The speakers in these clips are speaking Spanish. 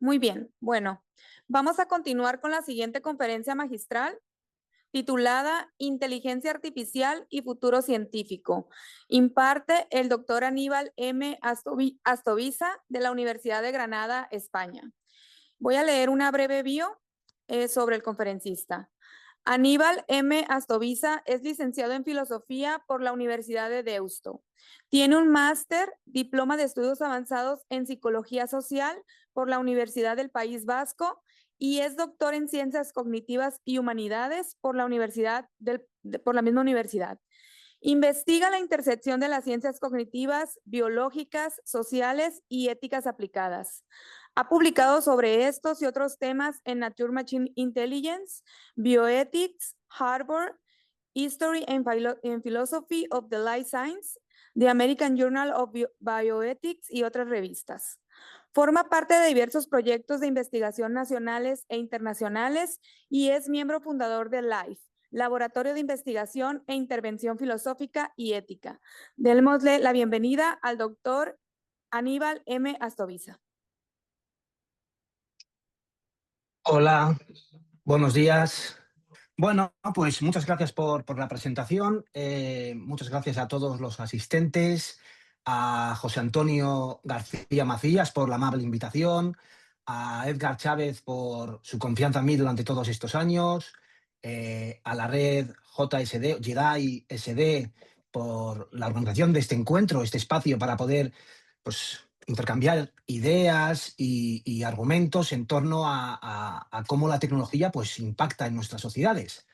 Muy bien, bueno, vamos a continuar con la siguiente conferencia magistral titulada Inteligencia Artificial y Futuro Científico. Imparte el doctor Aníbal M. Astoviza de la Universidad de Granada, España. Voy a leer una breve bio sobre el conferencista. Aníbal M. Astoviza es licenciado en Filosofía por la Universidad de Deusto. Tiene un máster, diploma de estudios avanzados en Psicología Social por la Universidad del País Vasco y es doctor en Ciencias Cognitivas y Humanidades por la misma universidad. Investiga la intersección de las ciencias cognitivas, biológicas, sociales y éticas aplicadas. Ha publicado sobre estos y otros temas en Nature Machine Intelligence, Bioethics, Harvard, History and Philosophy of the Life Science, The American Journal of Bioethics y otras revistas. Forma parte de diversos proyectos de investigación nacionales e internacionales y es miembro fundador de LIFE, Laboratorio de Investigación e Intervención Filosófica y Ética. Démosle la bienvenida al doctor Aníbal M. Astoviza. Hola, buenos días. Bueno, pues muchas gracias por la presentación. Muchas gracias a todos los asistentes, a José Antonio García Macías por la amable invitación, a Edgar Chávez por su confianza en mí durante todos estos años, a la red JSD, Jedi SD, por la organización de este encuentro, este espacio para poder pues, intercambiar ideas y argumentos en torno a cómo la tecnología pues, impacta en nuestras sociedades.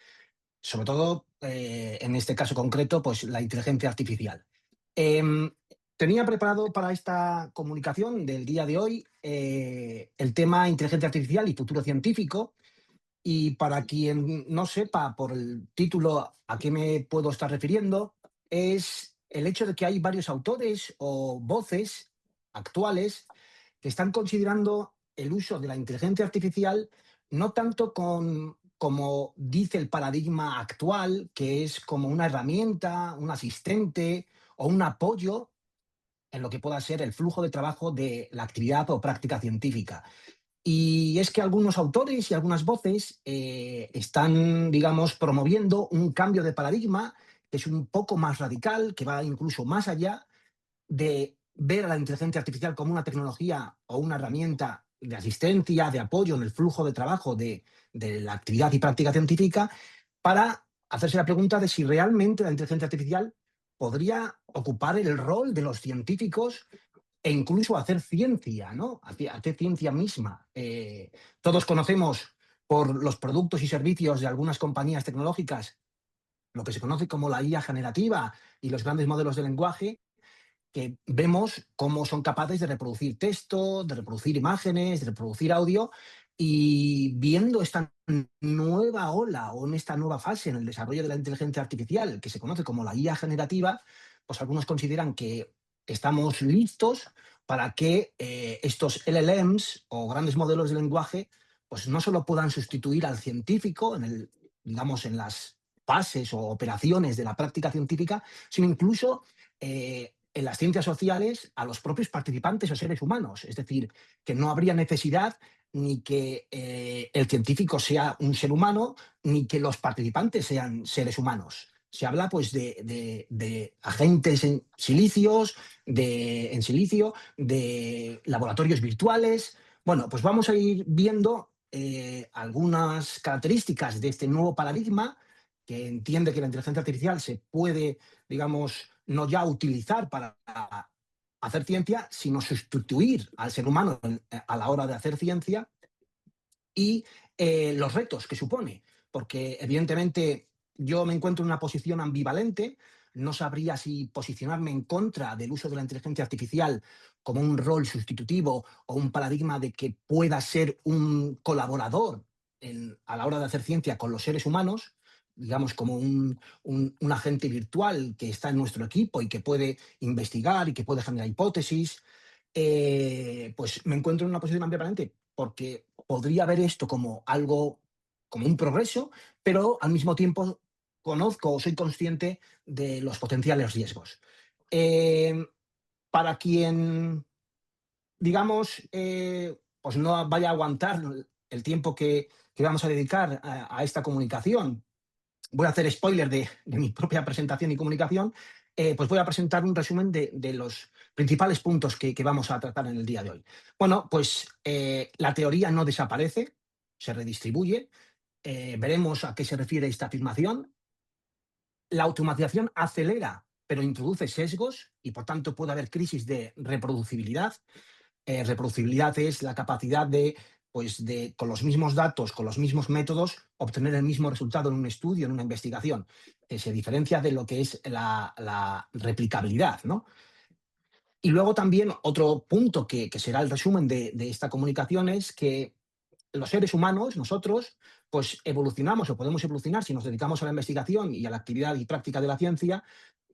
Sobre todo, en este caso concreto, pues la inteligencia artificial. Em, Tenía preparado para esta comunicación del día de hoy el tema inteligencia artificial y futuro científico. Y para quien no sepa por el título a qué me puedo estar refiriendo, es el hecho de que hay varios autores o voces actuales que están considerando el uso de la inteligencia artificial no tanto como dice el paradigma actual, que es como una herramienta, un asistente o un apoyo en lo que pueda ser el flujo de trabajo de la actividad o práctica científica. Y es que algunos autores y algunas voces están, digamos, promoviendo un cambio de paradigma que es un poco más radical, que va incluso más allá de ver a la inteligencia artificial como una tecnología o una herramienta de asistencia, de apoyo en el flujo de trabajo de la actividad y práctica científica, para hacerse la pregunta de si realmente la inteligencia artificial podría ocupar el rol de los científicos e incluso hacer ciencia, ¿no? Hacer ciencia misma. Todos conocemos por los productos y servicios de algunas compañías tecnológicas lo que se conoce como la IA generativa y los grandes modelos de lenguaje, que vemos cómo son capaces de reproducir texto, de reproducir imágenes, de reproducir audio, y viendo esta nueva ola o en esta nueva fase en el desarrollo de la inteligencia artificial, que se conoce como la IA generativa, pues algunos consideran que estamos listos para que estos LLMs o grandes modelos de lenguaje pues no solo puedan sustituir al científico digamos, en las fases o operaciones de la práctica científica, sino incluso en las ciencias sociales a los propios participantes o seres humanos. Es decir, que no habría necesidad ni que el científico sea un ser humano, ni que los participantes sean seres humanos. Se habla pues de agentes en silicio, de laboratorios virtuales. Bueno, pues vamos a ir viendo algunas características de este nuevo paradigma que entiende que la inteligencia artificial se puede, digamos, no ya utilizar para hacer ciencia, sino sustituir al ser humano a la hora de hacer ciencia, y los retos que supone, porque evidentemente yo me encuentro en una posición ambivalente, no sabría si posicionarme en contra del uso de la inteligencia artificial como un rol sustitutivo o un paradigma de que pueda ser un colaborador a la hora de hacer ciencia con los seres humanos, digamos como un agente virtual que está en nuestro equipo y que puede investigar y que puede generar hipótesis. Pues me encuentro en una posición ambivalente porque podría ver esto como algo, como un progreso, pero al mismo tiempo conozco o soy consciente de los potenciales riesgos. Eh, para quien, digamos, pues no vaya a aguantar el tiempo que vamos a dedicar a esta comunicación, voy a hacer spoiler de mi propia presentación y comunicación, pues voy a presentar un resumen de los principales puntos que vamos a tratar en el día de hoy. Bueno, pues la teoría no desaparece, se redistribuye. Veremos a qué se refiere esta afirmación. La automatización acelera, pero introduce sesgos y, por tanto, puede haber crisis de reproducibilidad. Reproducibilidad es la capacidad de, con los mismos datos, con los mismos métodos, obtener el mismo resultado en un estudio, en una investigación, que se diferencia de lo que es la replicabilidad, ¿no? Y luego también otro punto que será el resumen de esta comunicación es que los seres humanos, nosotros, pues evolucionamos o podemos evolucionar si nos dedicamos a la investigación y a la actividad y práctica de la ciencia,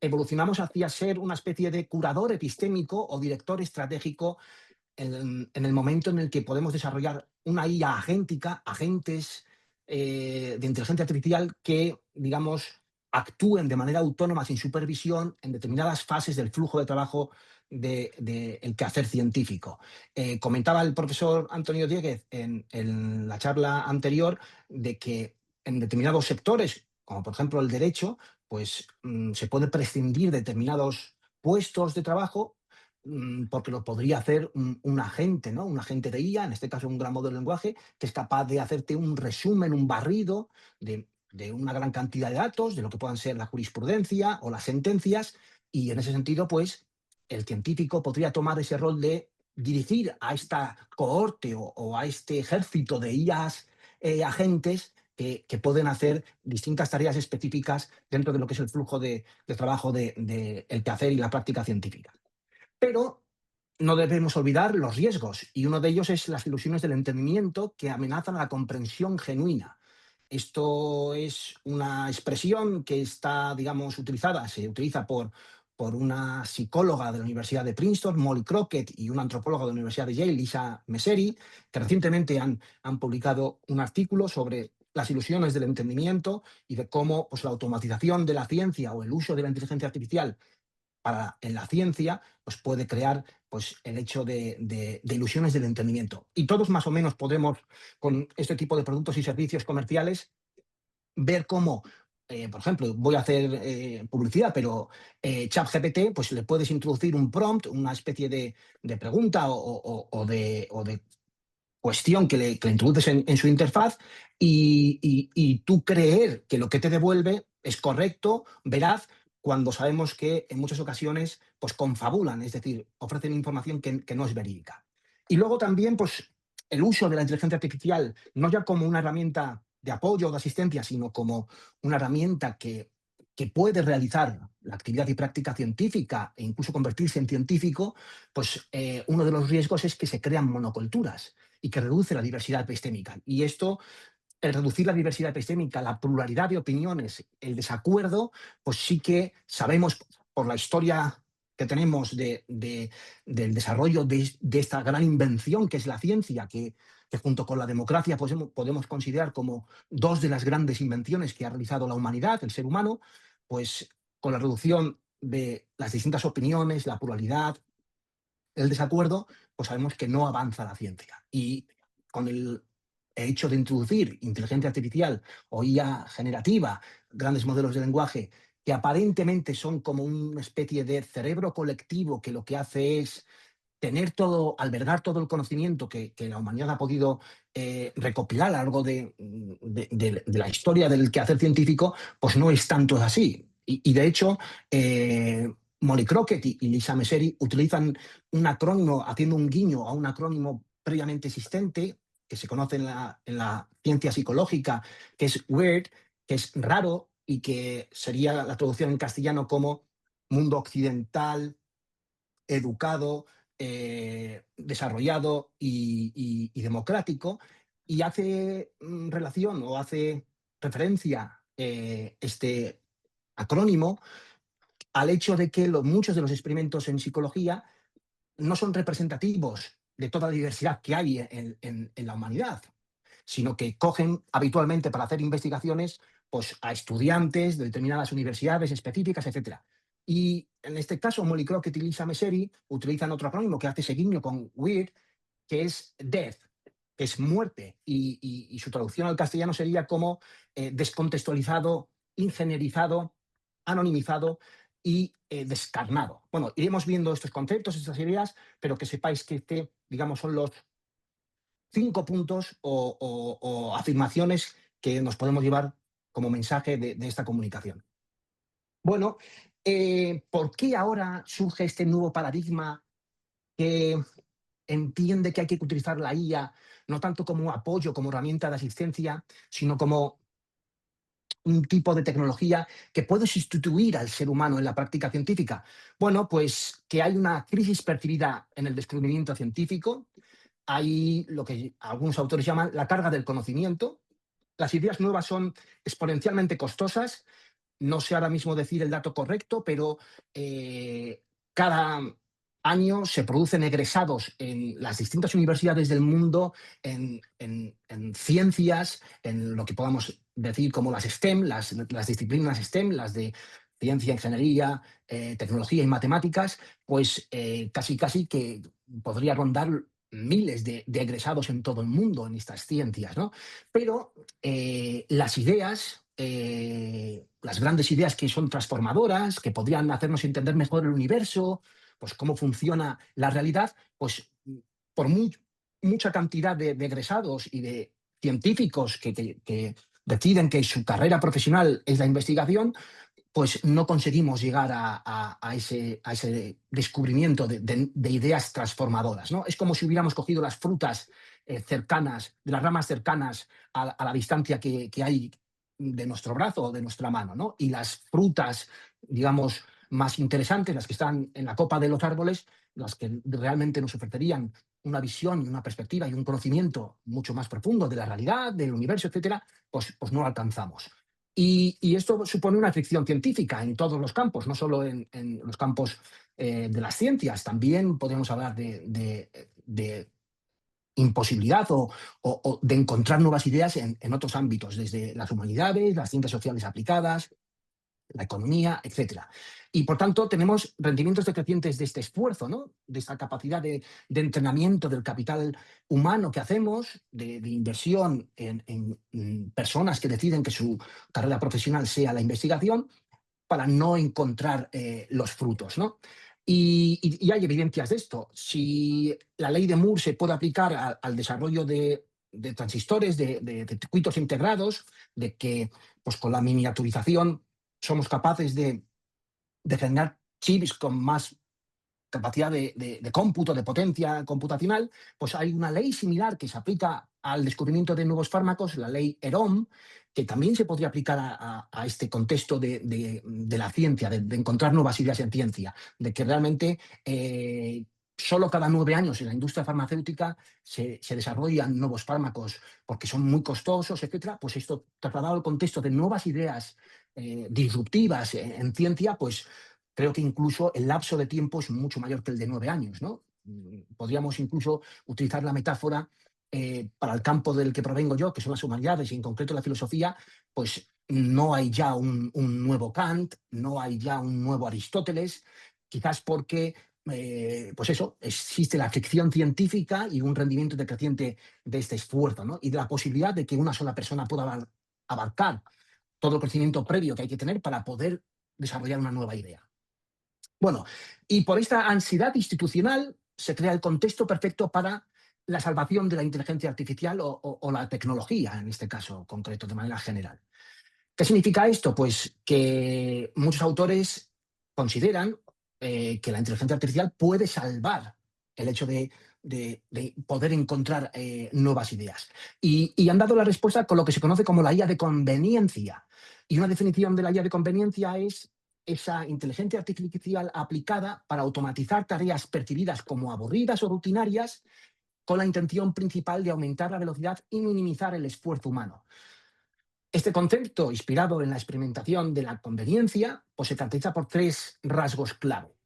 evolucionamos hacia ser una especie de curador epistémico o director estratégico en el momento en el que podemos desarrollar una IA agéntica, agentes de inteligencia artificial que, digamos, actúen de manera autónoma, sin supervisión, en determinadas fases del flujo de trabajo del quehacer científico. Comentaba el profesor Antonio Dieguez en la charla anterior de que en determinados sectores, como por ejemplo el derecho, pues se puede prescindir de determinados puestos de trabajo porque lo podría hacer un agente, ¿no? Un agente de IA, en este caso un gran modelo de lenguaje, que es capaz de hacerte un resumen, un barrido de una gran cantidad de datos, de lo que puedan ser la jurisprudencia o las sentencias, y en ese sentido, pues, el científico podría tomar ese rol de dirigir a esta cohorte o a este ejército de IAs agentes que pueden hacer distintas tareas específicas dentro de lo que es el flujo de trabajo el quehacer y la práctica científica. Pero no debemos olvidar los riesgos, y uno de ellos es las ilusiones del entendimiento que amenazan a la comprensión genuina. Esto es una expresión que está, digamos, se utiliza por una psicóloga de la Universidad de Princeton, Molly Crockett, y una antropóloga de la Universidad de Yale, Lisa Messeri, que recientemente han publicado un artículo sobre las ilusiones del entendimiento y de cómo, pues, la automatización de la ciencia o el uso de la inteligencia artificial en la ciencia, pues puede crear, pues, el hecho de ilusiones del entendimiento. Y todos más o menos podemos, con este tipo de productos y servicios comerciales, ver cómo, por ejemplo, voy a hacer publicidad, pero ChatGPT, pues le puedes introducir un prompt, una especie de pregunta o de cuestión que le introduces en su interfaz y tú creer que lo que te devuelve es correcto, veraz, cuando sabemos que en muchas ocasiones pues confabulan, es decir, ofrecen información que no es verídica. Y luego también pues el uso de la inteligencia artificial, no ya como una herramienta de apoyo o de asistencia, sino como una herramienta que puede realizar la actividad y práctica científica e incluso convertirse en científico, pues uno de los riesgos es que se crean monoculturas y que reduce la diversidad epistémica. Y esto, el reducir la diversidad epistémica, la pluralidad de opiniones, el desacuerdo, pues sí que sabemos por la historia que tenemos del desarrollo de esta gran invención que es la ciencia, que junto con la democracia pues, podemos considerar como dos de las grandes invenciones que ha realizado la humanidad, el ser humano, pues con la reducción de las distintas opiniones, la pluralidad, el desacuerdo, pues sabemos que no avanza la ciencia. Y con el hecho de introducir inteligencia artificial o IA generativa, grandes modelos de lenguaje, que aparentemente son como una especie de cerebro colectivo que lo que hace es tener todo, albergar todo el conocimiento que la humanidad ha podido recopilar a lo largo de la historia del quehacer científico, pues no es tanto así. Y de hecho, Molly Crockett y Lisa Messeri utilizan un acrónimo, haciendo un guiño a un acrónimo previamente existente, que se conoce en la ciencia psicológica, que es WEIRD, que es raro y que sería la traducción en castellano como mundo occidental, educado, desarrollado y democrático, y hace relación o hace referencia este acrónimo al hecho de que muchos de los experimentos en psicología no son representativos de toda la diversidad que hay en la humanidad, sino que cogen habitualmente para hacer investigaciones pues, a estudiantes de determinadas universidades específicas, etcétera. Y en este caso, Molly Crockett y Lisa Messeri utilizan otro acrónimo que hace ese guiño con WEIRD, que es death, que es muerte, y su traducción al castellano sería como descontextualizado, ingenierizado, anonimizado y descarnado. Bueno, iremos viendo estos conceptos, estas ideas, pero que sepáis que digamos, son los 5 puntos o afirmaciones que nos podemos llevar como mensaje de esta comunicación. Bueno, ¿por qué ahora surge este nuevo paradigma que entiende que hay que utilizar la IA no tanto como apoyo, como herramienta de asistencia, sino como un tipo de tecnología que puede sustituir al ser humano en la práctica científica? Bueno, pues que hay una crisis percibida en el descubrimiento científico, hay lo que algunos autores llaman la carga del conocimiento, las ideas nuevas son exponencialmente costosas. No sé ahora mismo decir el dato correcto, pero cada año se producen egresados en las distintas universidades del mundo en ciencias, en lo que podamos decir como las STEM, las disciplinas STEM, las de ciencia, ingeniería, tecnología y matemáticas, pues casi que podría rondar miles de egresados en todo el mundo en estas ciencias, ¿no? Pero las ideas, las grandes ideas que son transformadoras, que podrían hacernos entender mejor el universo, pues cómo funciona la realidad, pues por mucha cantidad de egresados y de científicos que deciden que su carrera profesional es la investigación, pues no conseguimos llegar a ese descubrimiento de ideas transformadoras, ¿no? Es como si hubiéramos cogido las frutas cercanas, de las ramas cercanas a la distancia que hay de nuestro brazo o de nuestra mano, ¿no? Y las frutas, digamos, más interesantes, las que están en la copa de los árboles, las que realmente nos ofrecerían una visión, una perspectiva y un conocimiento mucho más profundo de la realidad, del universo, etcétera, pues no alcanzamos. Y esto supone una fricción científica en todos los campos, no solo en los campos de las ciencias. También podemos hablar de imposibilidad o de encontrar nuevas ideas en otros ámbitos, desde las humanidades, las ciencias sociales aplicadas, la economía, etcétera. Y por tanto, tenemos rendimientos decrecientes de este esfuerzo, ¿no? De esta capacidad de entrenamiento del capital humano que hacemos, de inversión en personas que deciden que su carrera profesional sea la investigación, para no encontrar los frutos, ¿no? Y hay evidencias de esto. Si la ley de Moore se puede aplicar al desarrollo de transistores, de circuitos integrados, de que pues, con la miniaturización somos capaces de generar chips con más capacidad de cómputo, de potencia computacional, pues hay una ley similar que se aplica al descubrimiento de nuevos fármacos, la ley EROM, que también se podría aplicar a este contexto de la ciencia, de encontrar nuevas ideas en ciencia, de que realmente solo cada 9 años en la industria farmacéutica se desarrollan nuevos fármacos porque son muy costosos, etcétera. Pues esto, trasladado al contexto de nuevas ideas disruptivas en ciencia, pues creo que incluso el lapso de tiempo es mucho mayor que el de 9 años, ¿no? Podríamos incluso utilizar la metáfora para el campo del que provengo yo, que son las humanidades y en concreto la filosofía, pues no hay ya un nuevo Kant, no hay ya un nuevo Aristóteles, quizás porque, pues eso, existe la fricción científica y un rendimiento decreciente de este esfuerzo, ¿no? Y de la posibilidad de que una sola persona pueda abarcar todo el conocimiento previo que hay que tener para poder desarrollar una nueva idea. Bueno, y por esta ansiedad institucional se crea el contexto perfecto para la salvación de la inteligencia artificial o la tecnología, en este caso concreto, de manera general. ¿Qué significa esto? Pues que muchos autores consideran que la inteligencia artificial puede salvar el hecho de poder encontrar nuevas ideas. Y han dado la respuesta con lo que se conoce como la IA de conveniencia. Y una definición de la IA de conveniencia es esa inteligencia artificial aplicada para automatizar tareas percibidas como aburridas o rutinarias con la intención principal de aumentar la velocidad y minimizar el esfuerzo humano. Este concepto, inspirado en la experimentación de la conveniencia, pues se caracteriza por 3 rasgos clave.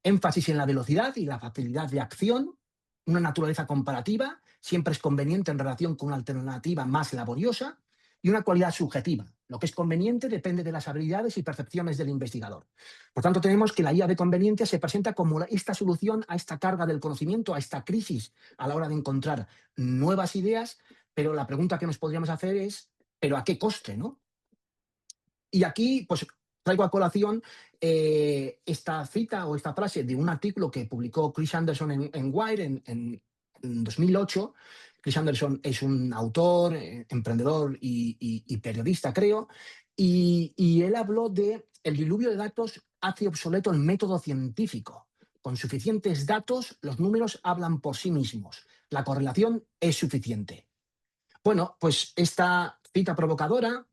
Énfasis en la velocidad y la facilidad de acción, una naturaleza comparativa, siempre es conveniente en relación con una alternativa más laboriosa, y una cualidad subjetiva, Lo que es conveniente depende de las habilidades y percepciones del investigador. Por tanto, tenemos que la IA de conveniencia se presenta como esta solución a esta carga del conocimiento, a esta crisis a la hora de encontrar nuevas ideas, pero la pregunta que nos podríamos hacer es, ¿pero a qué coste, no? Y aquí, pues, traigo a colación esta cita o esta frase de un artículo que publicó Chris Anderson en Wire en 2008. Chris Anderson es un autor, emprendedor y periodista, creo, y él habló de el diluvio de datos hace obsoleto el método científico. Con suficientes datos, los números hablan por sí mismos. La correlación es suficiente. Bueno, pues esta cita provocadora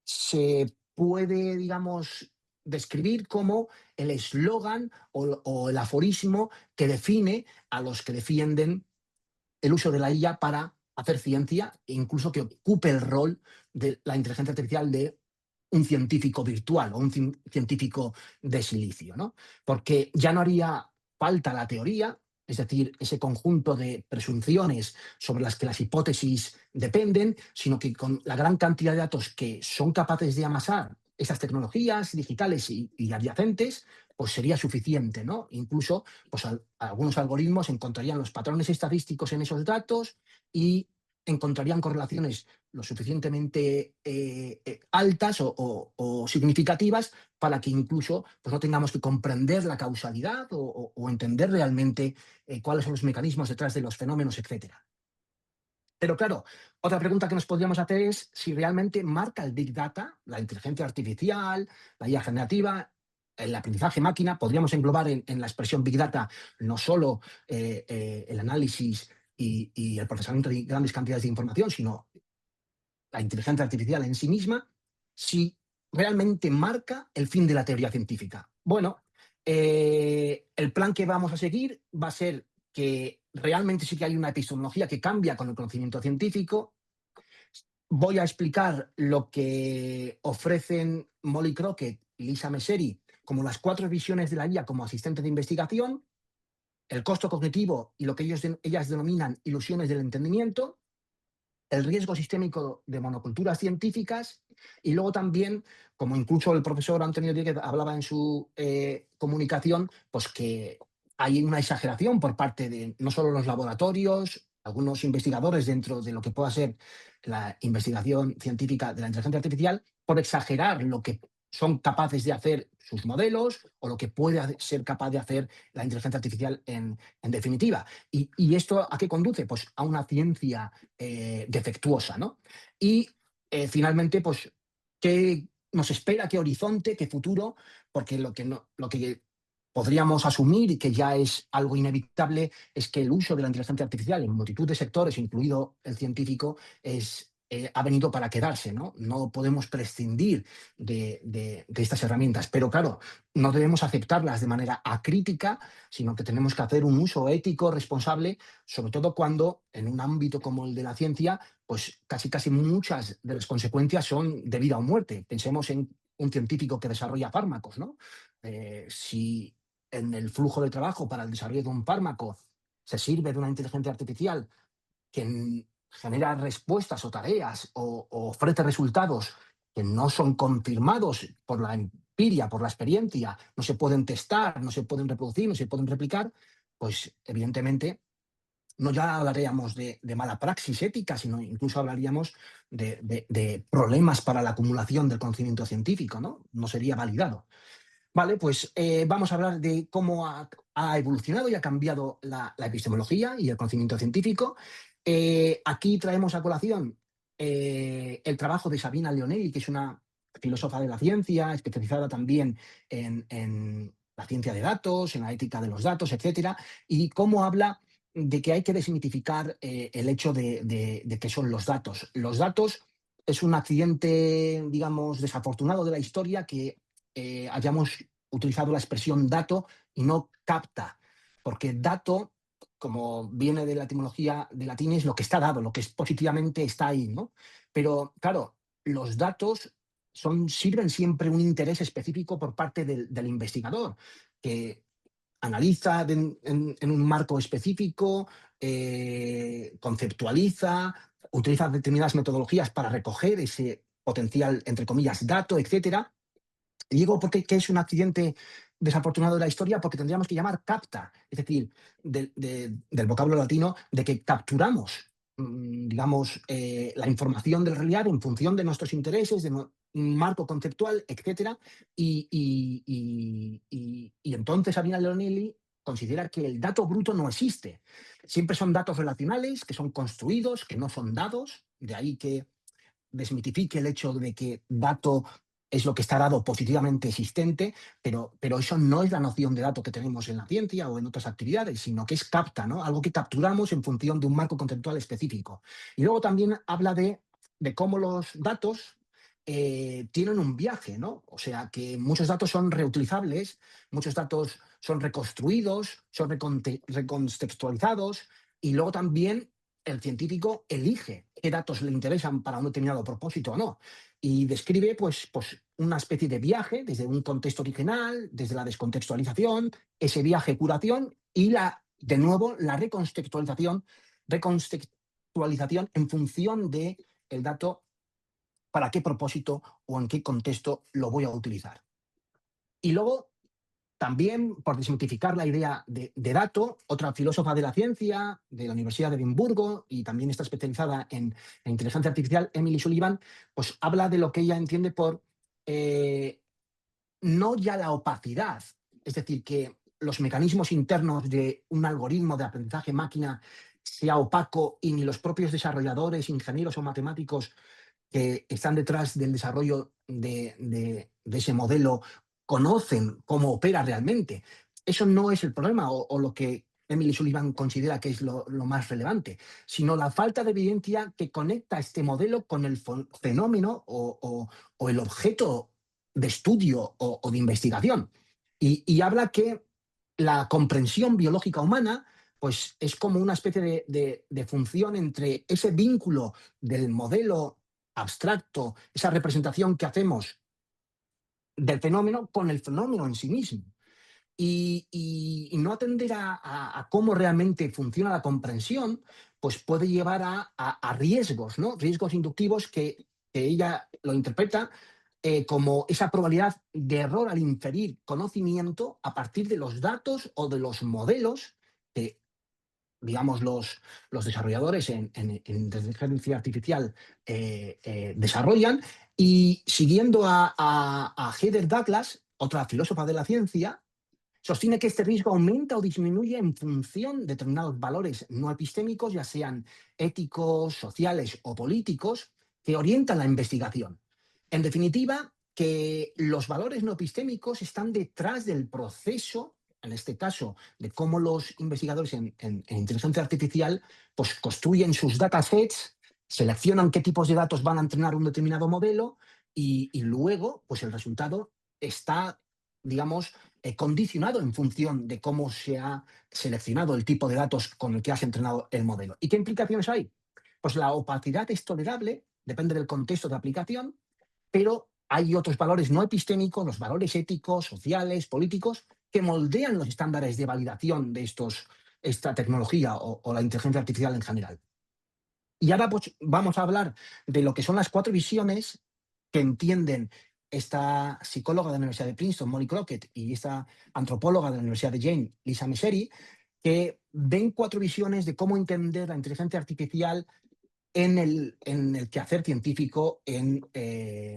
se puede, digamos, describir como el eslogan o el aforismo que define a los que defienden el uso de la IA para hacer ciencia e incluso que ocupe el rol de la inteligencia artificial de un científico virtual o un científico de silicio, ¿no? Porque ya no haría falta la teoría, es decir, ese conjunto de presunciones sobre las que las hipótesis dependen, sino que con la gran cantidad de datos que son capaces de amasar esas tecnologías digitales y adyacentes, pues sería suficiente, ¿no? Incluso, pues algunos algoritmos encontrarían los patrones estadísticos en esos datos y encontrarían correlaciones lo suficientemente altas o significativas para que incluso pues, no tengamos que comprender la causalidad o entender realmente cuáles son los mecanismos detrás de los fenómenos, etcétera. Pero claro, otra pregunta que nos podríamos hacer es si realmente marca el Big Data, la inteligencia artificial, la IA generativa, el aprendizaje máquina, podríamos englobar en la expresión Big Data no solo el análisis y el procesamiento de grandes cantidades de información, sino la inteligencia artificial en sí misma, si realmente marca el fin de la teoría científica. Bueno, el plan que vamos a seguir va a ser que realmente sí que hay una epistemología que cambia con el conocimiento científico. Voy a explicar lo que ofrecen Molly Crockett y Lisa Messeri como las 4 visiones de la IA como asistente de investigación, el costo cognitivo y lo que ellas denominan ilusiones del entendimiento, el riesgo sistémico de monoculturas científicas y luego también, como incluso el profesor Antonio Díez hablaba en su comunicación, pues que hay una exageración por parte de no solo los laboratorios, algunos investigadores dentro de lo que pueda ser la investigación científica de la inteligencia artificial, por exagerar lo que son capaces de hacer sus modelos o lo que puede ser capaz de hacer la inteligencia artificial en definitiva. ¿Y esto a qué conduce? Pues a una ciencia defectuosa, ¿no? Y finalmente, pues, ¿qué nos espera? ¿Qué horizonte? ¿Qué futuro? Porque lo que podríamos asumir y que ya es algo inevitable es que el uso de la inteligencia artificial en multitud de sectores, incluido el científico, ha venido para quedarse, ¿no? No podemos prescindir de estas herramientas, pero claro, no debemos aceptarlas de manera acrítica, sino que tenemos que hacer un uso ético, responsable, sobre todo cuando en un ámbito como el de la ciencia, pues casi muchas de las consecuencias son de vida o muerte. Pensemos en un científico que desarrolla fármacos, ¿no? Si en el flujo de trabajo para el desarrollo de un fármaco se sirve de una inteligencia artificial que genera respuestas o tareas o ofrece resultados que no son confirmados por la empiria, por la experiencia, no se pueden testar, no se pueden reproducir, no se pueden replicar, pues evidentemente no ya hablaríamos de mala praxis ética, sino incluso hablaríamos de problemas para la acumulación del conocimiento científico, ¿no? No sería validado. Vale, pues vamos a hablar de cómo ha evolucionado y ha cambiado la epistemología y el conocimiento científico. Aquí traemos a colación el trabajo de Sabina Leonelli, que es una filósofa de la ciencia, especializada también en la ciencia de datos, en la ética de los datos, etcétera, y cómo habla de que hay que desmitificar el hecho de que son los datos. Los datos es un accidente, digamos, desafortunado de la historia que hayamos utilizado la expresión dato y no capta, porque dato, como viene de la etimología de latín, es lo que está dado, lo que es positivamente está ahí, ¿no? Pero claro, los datos sirven siempre un interés específico por parte del investigador, que analiza en un marco específico, conceptualiza, utiliza determinadas metodologías para recoger potencial, entre comillas, dato, etcétera. Y digo porque que es un accidente desafortunado de la historia, porque tendríamos que llamar capta, es decir, del vocablo latino, de que capturamos, digamos, la información de la realidad en función de nuestros intereses, de un marco conceptual, etcétera. Y entonces Avinal Leonelli considera que el dato bruto no existe. Siempre son datos relacionales, que son construidos, que no son dados, de ahí que desmitifique el hecho de que dato es lo que está dado positivamente existente, pero eso no es la noción de dato que tenemos en la ciencia o en otras actividades, sino que es capta, ¿no? Algo que capturamos en función de un marco conceptual específico. Y luego también habla de cómo los datos tienen un viaje, ¿no? O sea, que muchos datos son reutilizables, muchos datos son reconstruidos, son recontextualizados, y luego también el científico elige qué datos le interesan para un determinado propósito o no. Y describe pues una especie de viaje desde un contexto original, desde la descontextualización, ese viaje curación y de nuevo la recontextualización en función de el dato, para qué propósito o en qué contexto lo voy a utilizar. Y luego también, por desmitificar la idea de dato, otra filósofa de la ciencia de la Universidad de Edimburgo y también está especializada en inteligencia artificial, Emily Sullivan, pues habla de lo que ella entiende por no ya la opacidad, es decir, que los mecanismos internos de un algoritmo de aprendizaje máquina sea opaco y ni los propios desarrolladores, ingenieros o matemáticos que están detrás del desarrollo de ese modelo conocen cómo opera realmente. Eso no es el problema o lo que Emily Sullivan considera que es lo más relevante, sino la falta de evidencia que conecta este modelo con el fenómeno o el objeto de estudio o de investigación. Y habla que la comprensión biológica humana pues es como una especie de función entre ese vínculo del modelo abstracto, esa representación que hacemos del fenómeno con el fenómeno en sí mismo. Y no atender a cómo realmente funciona la comprensión, pues puede llevar a riesgos, ¿no? Riesgos inductivos que ella lo interpreta como esa probabilidad de error al inferir conocimiento a partir de los datos o de los modelos que, digamos, los desarrolladores en inteligencia artificial desarrollan. Y siguiendo a Heather Douglas, otra filósofa de la ciencia, sostiene que este riesgo aumenta o disminuye en función de determinados valores no epistémicos, ya sean éticos, sociales o políticos, que orientan la investigación. En definitiva, que los valores no epistémicos están detrás del proceso, en este caso, de cómo los investigadores en inteligencia artificial pues, construyen sus datasets, seleccionan qué tipos de datos van a entrenar un determinado modelo y luego pues, el resultado está, digamos, condicionado en función de cómo se ha seleccionado el tipo de datos con el que has entrenado el modelo. ¿Y qué implicaciones hay? Pues la opacidad es tolerable, depende del contexto de aplicación, pero hay otros valores no epistémicos, los valores éticos, sociales, políticos, que moldean los estándares de validación de esta tecnología o la inteligencia artificial en general. Y ahora pues, vamos a hablar de lo que son las 4 visiones que entienden esta psicóloga de la Universidad de Princeton, Molly Crockett, y esta antropóloga de la Universidad de Yale, Lisa Messeri, que ven 4 visiones de cómo entender la inteligencia artificial en el quehacer científico, en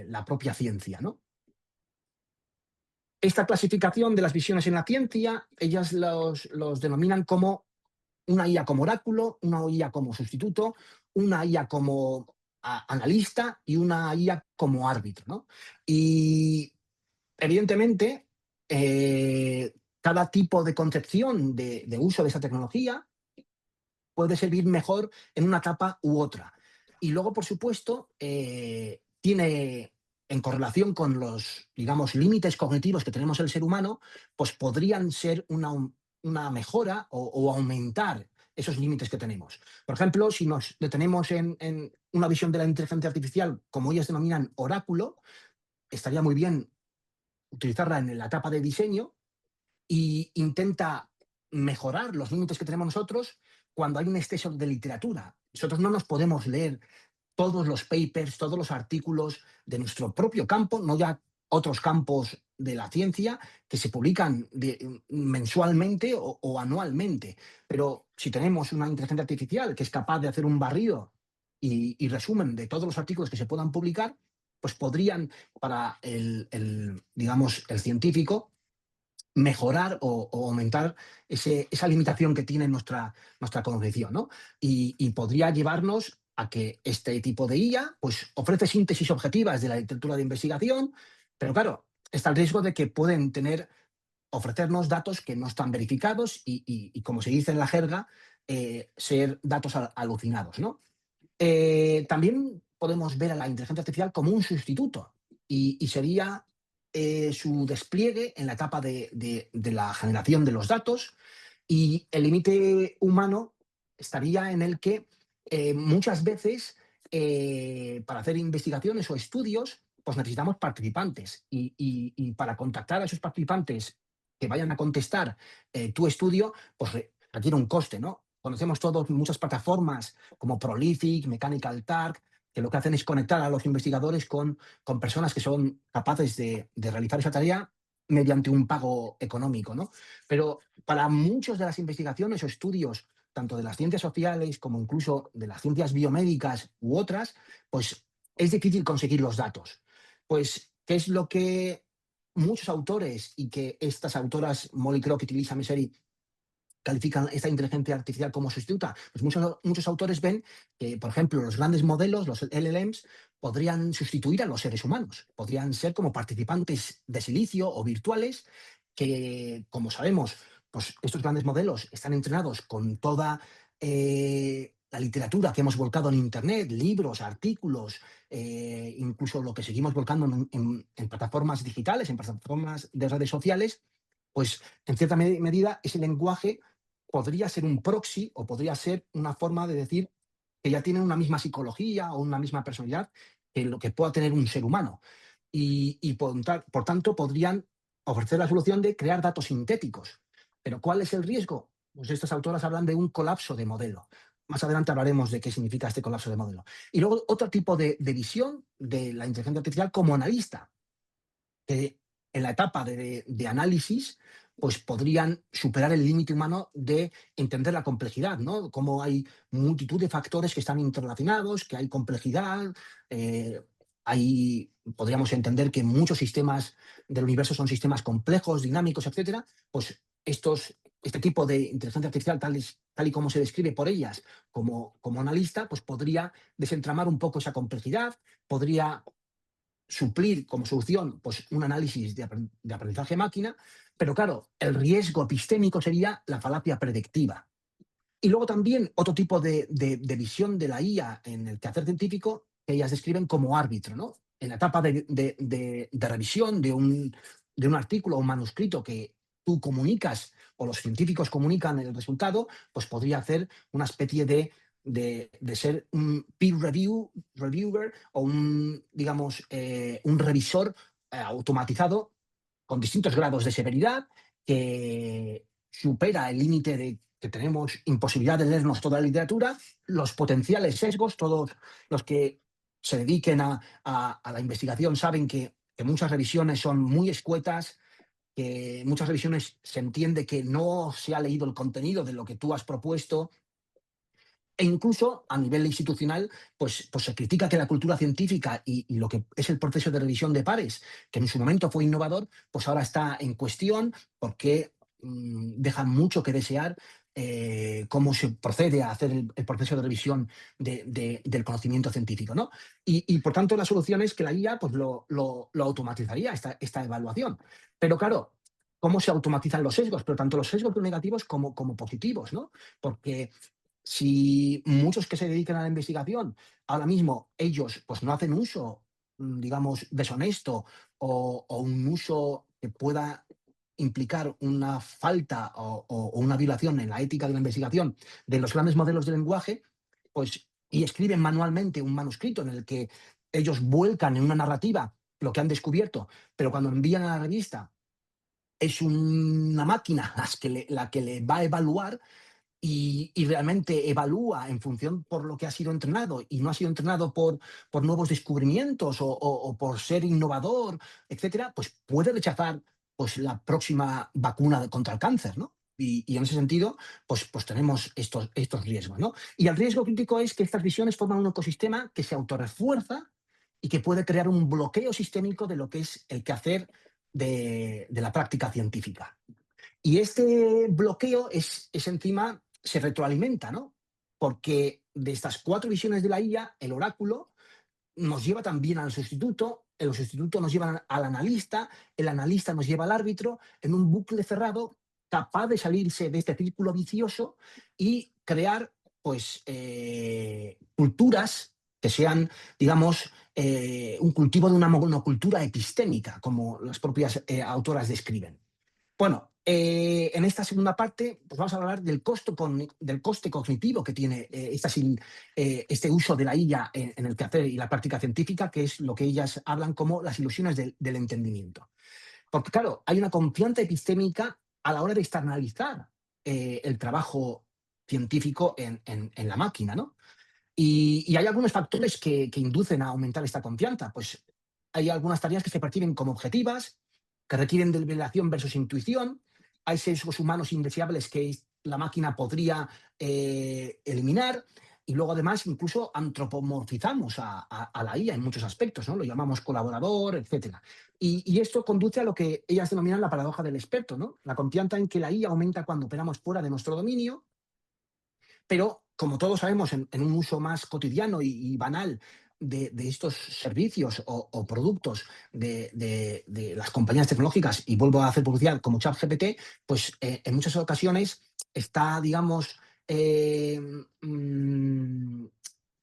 la propia ciencia, ¿no? Esta clasificación de las visiones en la ciencia, ellas los denominan como una IA como oráculo, una IA como sustituto, una IA como analista y una IA como árbitro, ¿no? Y evidentemente, cada tipo de concepción de uso de esa tecnología puede servir mejor en una etapa u otra. Y luego, por supuesto, tiene en correlación con los, digamos, límites cognitivos que tenemos el ser humano, pues podrían ser una mejora o aumentar esos límites que tenemos. Por ejemplo, si nos detenemos en una visión de la inteligencia artificial, como ellas denominan oráculo, estaría muy bien utilizarla en la etapa de diseño y intenta mejorar los límites que tenemos nosotros cuando hay un exceso de literatura. Nosotros no nos podemos leer todos los papers, todos los artículos de nuestro propio campo, no ya otros campos de la ciencia que se publican mensualmente o anualmente. Pero si tenemos una inteligencia artificial que es capaz de hacer un barrido y resumen de todos los artículos que se puedan publicar, pues podrían, para digamos, el científico, mejorar o aumentar esa limitación que tiene nuestra cognición, ¿no? Y podría llevarnos a que este tipo de IA pues, ofrece síntesis objetivas de la literatura de investigación, pero claro, está el riesgo de que pueden ofrecernos datos que no están verificados y como se dice en la jerga, ser datos alucinados, ¿no? También podemos ver a la inteligencia artificial como un sustituto y sería su despliegue en la etapa de la generación de los datos y el límite humano estaría en el que muchas veces para hacer investigaciones o estudios pues necesitamos participantes y para contactar a esos participantes que vayan a contestar tu estudio pues requiere un coste, ¿no? Conocemos todos muchas plataformas como Prolific, Mechanical Turk, que lo que hacen es conectar a los investigadores con personas que son capaces de realizar esa tarea mediante un pago económico, ¿no? Pero para muchas de las investigaciones o estudios, tanto de las ciencias sociales como incluso de las ciencias biomédicas u otras, pues es difícil conseguir los datos. Pues, ¿qué es lo que muchos autores y que estas autoras, Molly Crockett y Lisa Messeri, califican esta inteligencia artificial como sustituta? Pues muchos autores ven que, por ejemplo, los grandes modelos, los LLMs, podrían sustituir a los seres humanos, podrían ser como participantes de silicio o virtuales que, como sabemos, pues estos grandes modelos están entrenados con toda la literatura que hemos volcado en Internet, libros, artículos, incluso lo que seguimos volcando en plataformas digitales, en plataformas de redes sociales, pues en cierta medida ese lenguaje podría ser un proxy o podría ser una forma de decir que ya tienen una misma psicología o una misma personalidad que lo que pueda tener un ser humano. Y por tanto podrían ofrecer la solución de crear datos sintéticos. Pero ¿cuál es el riesgo? Pues estas autoras hablan de un colapso de modelo. Más adelante hablaremos de qué significa este colapso de modelo. Y luego otro tipo de visión de la inteligencia artificial como analista, que en la etapa de análisis pues podrían superar el límite humano de entender la complejidad, ¿no? Cómo hay multitud de factores que están interrelacionados, que hay complejidad, eh, podríamos entender que muchos sistemas del universo son sistemas complejos, dinámicos, etcétera. Pues este tipo de inteligencia artificial, tal y como se describe por ellas como analista, pues podría desentramar un poco esa complejidad, podría suplir como solución pues, un análisis de aprendizaje máquina, pero claro, el riesgo epistémico sería la falacia predictiva. Y luego también otro tipo de visión de la IA en el quehacer científico que ellas describen como árbitro, ¿no? En la etapa de revisión de un artículo o un manuscrito que tú comunicas o los científicos comunican el resultado, pues podría hacer una especie de ser un reviewer o digamos, un revisor automatizado con distintos grados de severidad que supera el límite de que tenemos imposibilidad de leernos toda la literatura, los potenciales sesgos, todos los que se dediquen a la investigación saben que muchas revisiones son muy escuetas, que muchas revisiones se entiende que no se ha leído el contenido de lo que tú has propuesto, e incluso a nivel institucional, pues se critica que la cultura científica y lo que es el proceso de revisión de pares, que en su momento fue innovador, pues ahora está en cuestión porque deja mucho que desear cómo se procede a hacer el proceso de revisión del conocimiento científico, ¿no? Y, por tanto la solución es que la IA pues, lo automatizaría, esta evaluación. Pero claro, ¿cómo se automatizan los sesgos? Pero tanto los sesgos negativos como positivos, ¿no? Porque si muchos que se dedican a la investigación, ahora mismo ellos pues no hacen uso, digamos, deshonesto o un uso que pueda implicar una falta o una violación en la ética de la investigación de los grandes modelos de lenguaje, pues y escriben manualmente un manuscrito en el que ellos vuelcan en una narrativa lo que han descubierto, pero cuando envían a la revista es una máquina la que le va a evaluar, y realmente evalúa en función por lo que ha sido entrenado y no ha sido entrenado por nuevos descubrimientos o por ser innovador, etcétera, pues puede rechazar pues, la próxima vacuna contra el cáncer, ¿no? Y en ese sentido, pues tenemos estos riesgos, ¿no? Y el riesgo crítico es que estas visiones forman un ecosistema que se autorrefuerza y que puede crear un bloqueo sistémico de lo que es el quehacer de la práctica científica. Y este bloqueo es encima, se retroalimenta, ¿no? Porque de estas 4 visiones de la IA, el oráculo nos lleva también al sustituto, el sustituto nos lleva al analista, el analista nos lleva al árbitro, en un bucle cerrado, capaz de salirse de este círculo vicioso y crear, pues, culturas que sean, digamos, un cultivo de una monocultura epistémica, como las propias autoras describen. Bueno, en esta segunda parte, pues vamos a hablar del coste cognitivo que tiene este uso de la IA en el quehacer y la práctica científica, que es lo que ellas hablan como las ilusiones del entendimiento. Porque, claro, hay una confianza epistémica a la hora de externalizar el trabajo científico en la máquina, ¿no? Y hay algunos factores que inducen a aumentar esta confianza. Pues hay algunas tareas que se perciben como objetivas, que requieren deliberación versus intuición. Hay sesgos humanos indeseables que la máquina podría eliminar. Y luego, además, incluso antropomorfizamos a la IA en muchos aspectos, ¿no? Lo llamamos colaborador, etcétera. Y esto conduce a lo que ellas denominan la paradoja del experto, ¿no? La confianza en que la IA aumenta cuando operamos fuera de nuestro dominio, pero como todos sabemos, en un uso más cotidiano y banal de estos servicios o productos de las compañías tecnológicas, y vuelvo a hacer publicidad como ChatGPT, pues en muchas ocasiones está, digamos, eh, mm,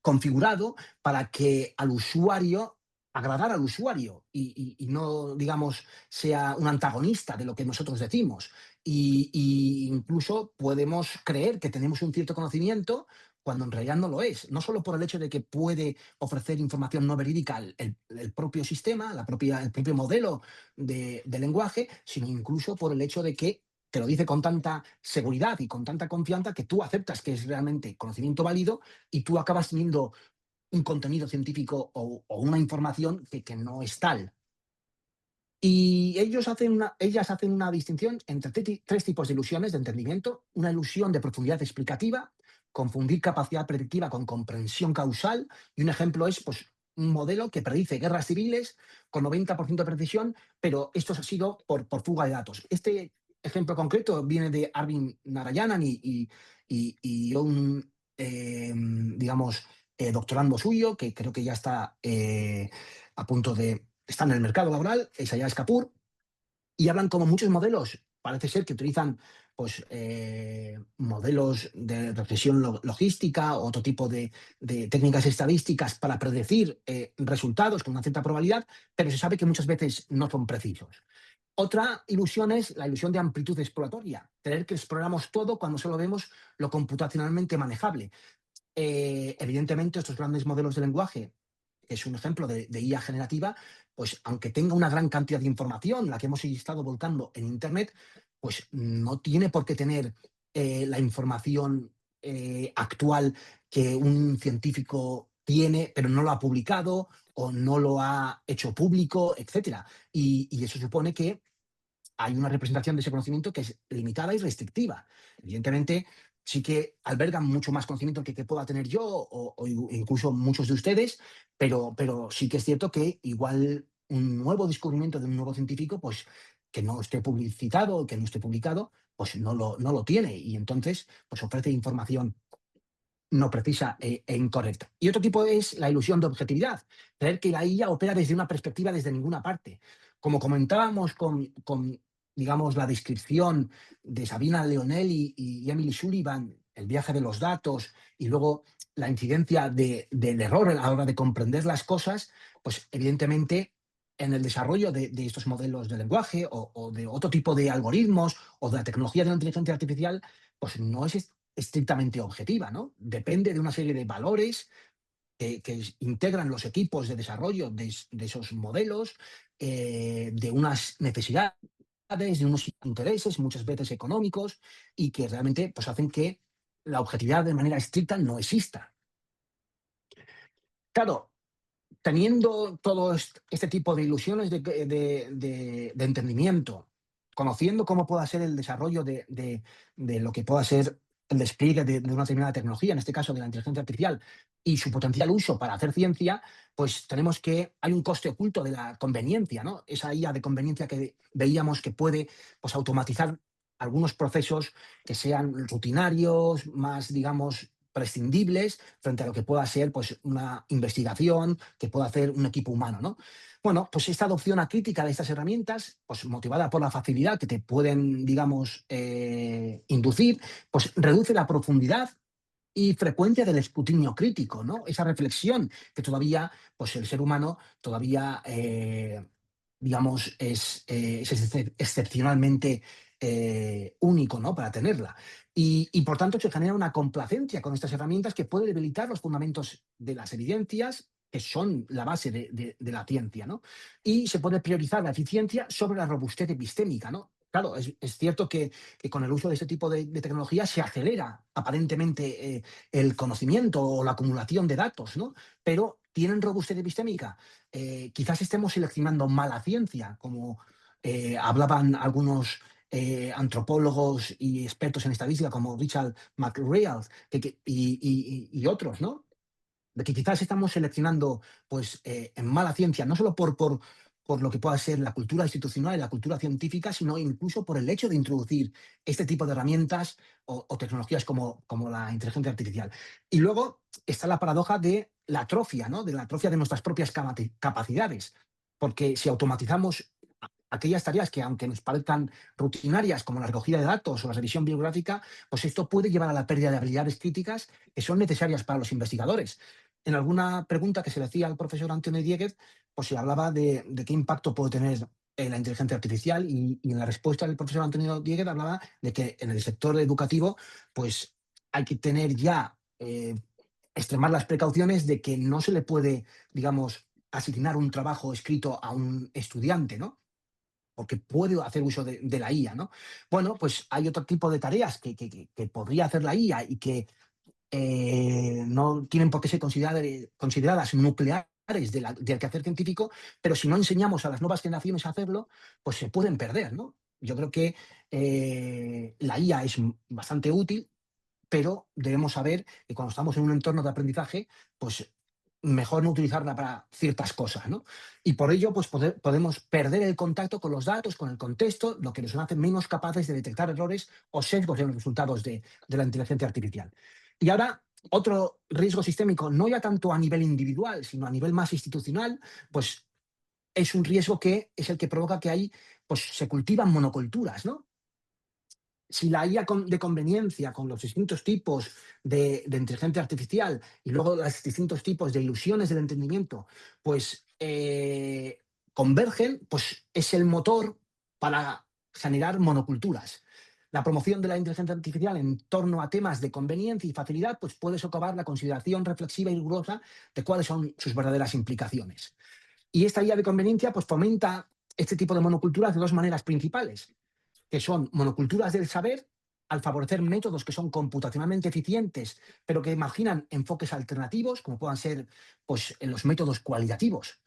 configurado para que al usuario, agradar al usuario y no, digamos, sea un antagonista de lo que nosotros decimos. Y incluso podemos creer que tenemos un cierto conocimiento cuando en realidad no lo es. No solo por el hecho de que puede ofrecer información no verídica el propio sistema, el propio modelo de lenguaje, sino incluso por el hecho de que te lo dice con tanta seguridad y con tanta confianza que tú aceptas que es realmente conocimiento válido y tú acabas teniendo un contenido científico o una información que no es tal. Y ellas hacen una distinción entre tres tipos de ilusiones de entendimiento. Una ilusión de profundidad explicativa, confundir capacidad predictiva con comprensión causal. Y un ejemplo es pues, un modelo que predice guerras civiles con 90% de precisión, pero esto ha sido por fuga de datos. Este ejemplo concreto viene de Arvind Narayanan y un, digamos, doctorando suyo, que creo que ya está a punto de está en el mercado laboral, es Ayaz Kapoor, y hablan como muchos modelos. Parece ser que utilizan pues, modelos de regresión logística, otro tipo de técnicas estadísticas para predecir resultados con una cierta probabilidad, pero se sabe que muchas veces no son precisos. Otra ilusión es la ilusión de amplitud exploratoria, creer que exploramos todo cuando solo vemos lo computacionalmente manejable. Evidentemente, estos grandes modelos de lenguaje, que es un ejemplo de IA generativa, pues aunque tenga una gran cantidad de información, la que hemos estado volcando en Internet, pues no tiene por qué tener la información actual que un científico tiene, pero no lo ha publicado o no lo ha hecho público, etcétera. Y eso supone que hay una representación de ese conocimiento que es limitada y restrictiva. Evidentemente, sí que albergan mucho más conocimiento que pueda tener yo o incluso muchos de ustedes, pero sí que es cierto que igual un nuevo descubrimiento de un nuevo científico, pues que no esté publicitado, que no esté publicado, pues no lo tiene y entonces pues ofrece información no precisa e incorrecta. Y otro tipo es la ilusión de objetividad, creer que la IA opera desde una perspectiva desde ninguna parte. Como comentábamos con digamos, la descripción de Sabina Leonel y Emily Sullivan, el viaje de los datos y luego la incidencia del error a la hora de comprender las cosas, pues evidentemente en el desarrollo de estos modelos de lenguaje o de otro tipo de algoritmos o de la tecnología de la inteligencia artificial, pues no es estrictamente objetiva, ¿no? Depende de una serie de valores que integran los equipos de desarrollo de esos modelos, de unas necesidades, de unos intereses, muchas veces económicos, y que realmente pues, hacen que la objetividad de manera estricta no exista. Claro, teniendo todo este tipo de ilusiones de entendimiento, conociendo cómo pueda ser el desarrollo de lo que pueda ser el despliegue de una determinada tecnología, en este caso de la inteligencia artificial, y su potencial uso para hacer ciencia, pues tenemos que hay un coste oculto de la conveniencia, ¿no? Esa IA de conveniencia que veíamos que puede, pues, automatizar algunos procesos que sean rutinarios, más, digamos, prescindibles frente a lo que pueda ser, pues, una investigación que pueda hacer un equipo humano, ¿no? Bueno, pues esta adopción acrítica de estas herramientas, pues motivada por la facilidad que te pueden, digamos, inducir, pues reduce la profundidad y frecuencia del escrutinio crítico, ¿no? Esa reflexión que todavía, pues el ser humano todavía, digamos, es excepcionalmente único, ¿no? Para tenerla. Y por tanto se genera una complacencia con estas herramientas que puede debilitar los fundamentos de las evidencias que son la base de la ciencia, ¿no? Y se puede priorizar la eficiencia sobre la robustez epistémica, ¿no? Claro, es cierto que con el uso de este tipo de tecnología se acelera aparentemente el conocimiento o la acumulación de datos, ¿no? Pero tienen robustez epistémica. Quizás estemos seleccionando mala ciencia, como hablaban algunos antropólogos y expertos en estadística como Richard McReal y otros, ¿no? De que quizás estamos seleccionando pues, en mala ciencia, no solo por lo que pueda ser la cultura institucional y la cultura científica, sino incluso por el hecho de introducir este tipo de herramientas o tecnologías como la inteligencia artificial. Y luego está la paradoja de la atrofia, ¿no? De la atrofia de nuestras propias capacidades, porque si automatizamos aquellas tareas que, aunque nos parezcan rutinarias, como la recogida de datos o la revisión bibliográfica, pues esto puede llevar a la pérdida de habilidades críticas que son necesarias para los investigadores. En alguna pregunta que se le hacía al profesor Antonio Dieguez, pues se hablaba de qué impacto puede tener la inteligencia artificial y en la respuesta del profesor Antonio Dieguez hablaba de que en el sector educativo pues hay que tener ya, extremar las precauciones de que no se le puede, digamos, asignar un trabajo escrito a un estudiante, ¿no? Porque puede hacer uso de la IA, ¿no? Bueno, pues hay otro tipo de tareas que podría hacer la IA y que no tienen por qué ser consideradas nucleares del quehacer científico, pero si no enseñamos a las nuevas generaciones a hacerlo, pues se pueden perder, ¿no? Yo creo que la IA es bastante útil, pero debemos saber que cuando estamos en un entorno de aprendizaje, pues mejor no utilizarla para ciertas cosas, ¿no? Y por ello, pues podemos perder el contacto con los datos, con el contexto, lo que nos hace menos capaces de detectar errores o sesgos en los resultados de la inteligencia artificial. Y ahora, otro riesgo sistémico, no ya tanto a nivel individual, sino a nivel más institucional, pues es un riesgo que es el que provoca que ahí pues, se cultivan monoculturas, ¿no? Si la IA de conveniencia con los distintos tipos de inteligencia artificial y luego los distintos tipos de ilusiones del entendimiento, pues convergen, pues es el motor para generar monoculturas. La promoción de la inteligencia artificial en torno a temas de conveniencia y facilidad, pues puede socavar la consideración reflexiva y rigurosa de cuáles son sus verdaderas implicaciones. Y esta IA de conveniencia, pues fomenta este tipo de monoculturas de dos maneras principales que son monoculturas del saber, al favorecer métodos que son computacionalmente eficientes, pero que imaginan enfoques alternativos, como puedan ser pues, en los métodos cualitativos,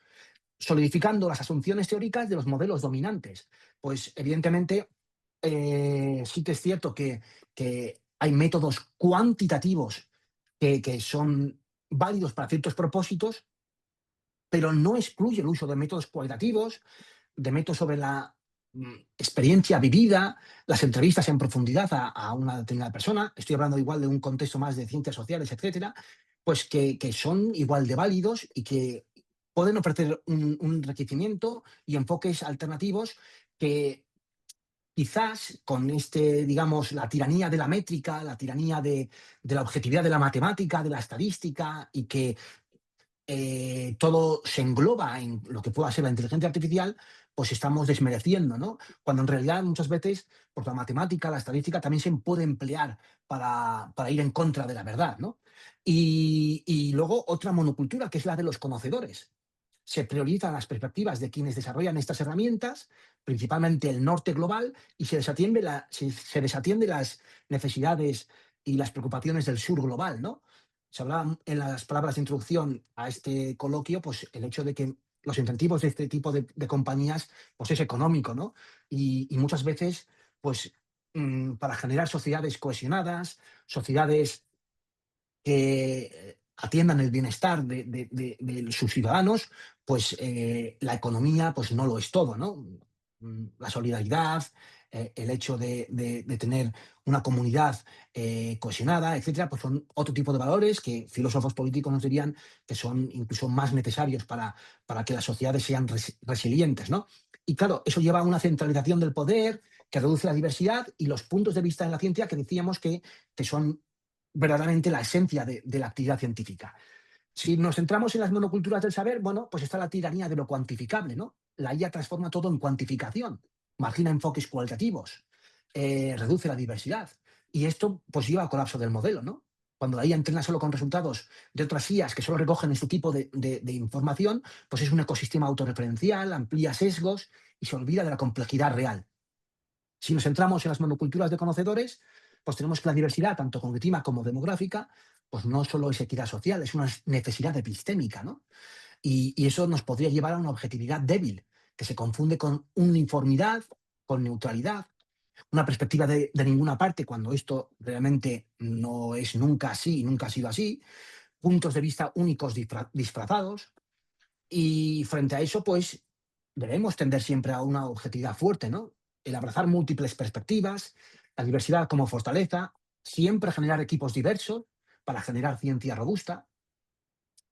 solidificando las asunciones teóricas de los modelos dominantes. Pues evidentemente sí que es cierto que hay métodos cuantitativos que son válidos para ciertos propósitos, pero no excluye el uso de métodos cualitativos, de métodos sobre la experiencia vivida, las entrevistas en profundidad a una determinada persona, estoy hablando igual de un contexto más de ciencias sociales, etcétera, pues que son igual de válidos y que pueden ofrecer un enriquecimiento y enfoques alternativos que quizás con digamos, la tiranía de la métrica, la tiranía de la objetividad de la matemática, de la estadística y que todo se engloba en lo que pueda ser la inteligencia artificial, pues estamos desmereciendo, ¿no? Cuando en realidad muchas veces, pues la matemática, la estadística también se puede emplear para ir en contra de la verdad, ¿no? Y luego otra monocultura, que es la de los conocedores. Se priorizan las perspectivas de quienes desarrollan estas herramientas, principalmente el norte global, y se desatiende las necesidades y las preocupaciones del sur global, ¿no? Se hablaba en las palabras de introducción a este coloquio, pues el hecho de que los incentivos de este tipo de compañías, pues es económico, ¿no? Y muchas veces, pues para generar sociedades cohesionadas, sociedades que atiendan el bienestar de sus ciudadanos, pues la economía pues no lo es todo, ¿no? La solidaridad, el hecho de tener una comunidad cohesionada, etcétera, pues son otro tipo de valores que filósofos políticos nos dirían que son incluso más necesarios para que las sociedades sean resilientes, ¿no? Y claro, eso lleva a una centralización del poder que reduce la diversidad y los puntos de vista en la ciencia que decíamos que son verdaderamente la esencia de la actividad científica. Si nos centramos en las monoculturas del saber, bueno, pues está la tiranía de lo cuantificable, ¿no? La IA transforma todo en cuantificación, margina enfoques cualitativos, reduce la diversidad. Y esto pues lleva al colapso del modelo, ¿no? Cuando la IA entrena solo con resultados de otras IAs que solo recogen este tipo de información, pues es un ecosistema autorreferencial, amplía sesgos y se olvida de la complejidad real. Si nos centramos en las monoculturas de conocedores, pues tenemos que la diversidad, tanto cognitiva como demográfica, pues no solo es equidad social, es una necesidad epistémica, ¿no? Y eso nos podría llevar a una objetividad débil, que se confunde con uniformidad, con neutralidad, una perspectiva de ninguna parte, cuando esto realmente no es nunca así, nunca ha sido así, puntos de vista únicos disfrazados, y frente a eso, pues debemos tender siempre a una objetividad fuerte, ¿no? El abrazar múltiples perspectivas, la diversidad como fortaleza, siempre generar equipos diversos para generar ciencia robusta,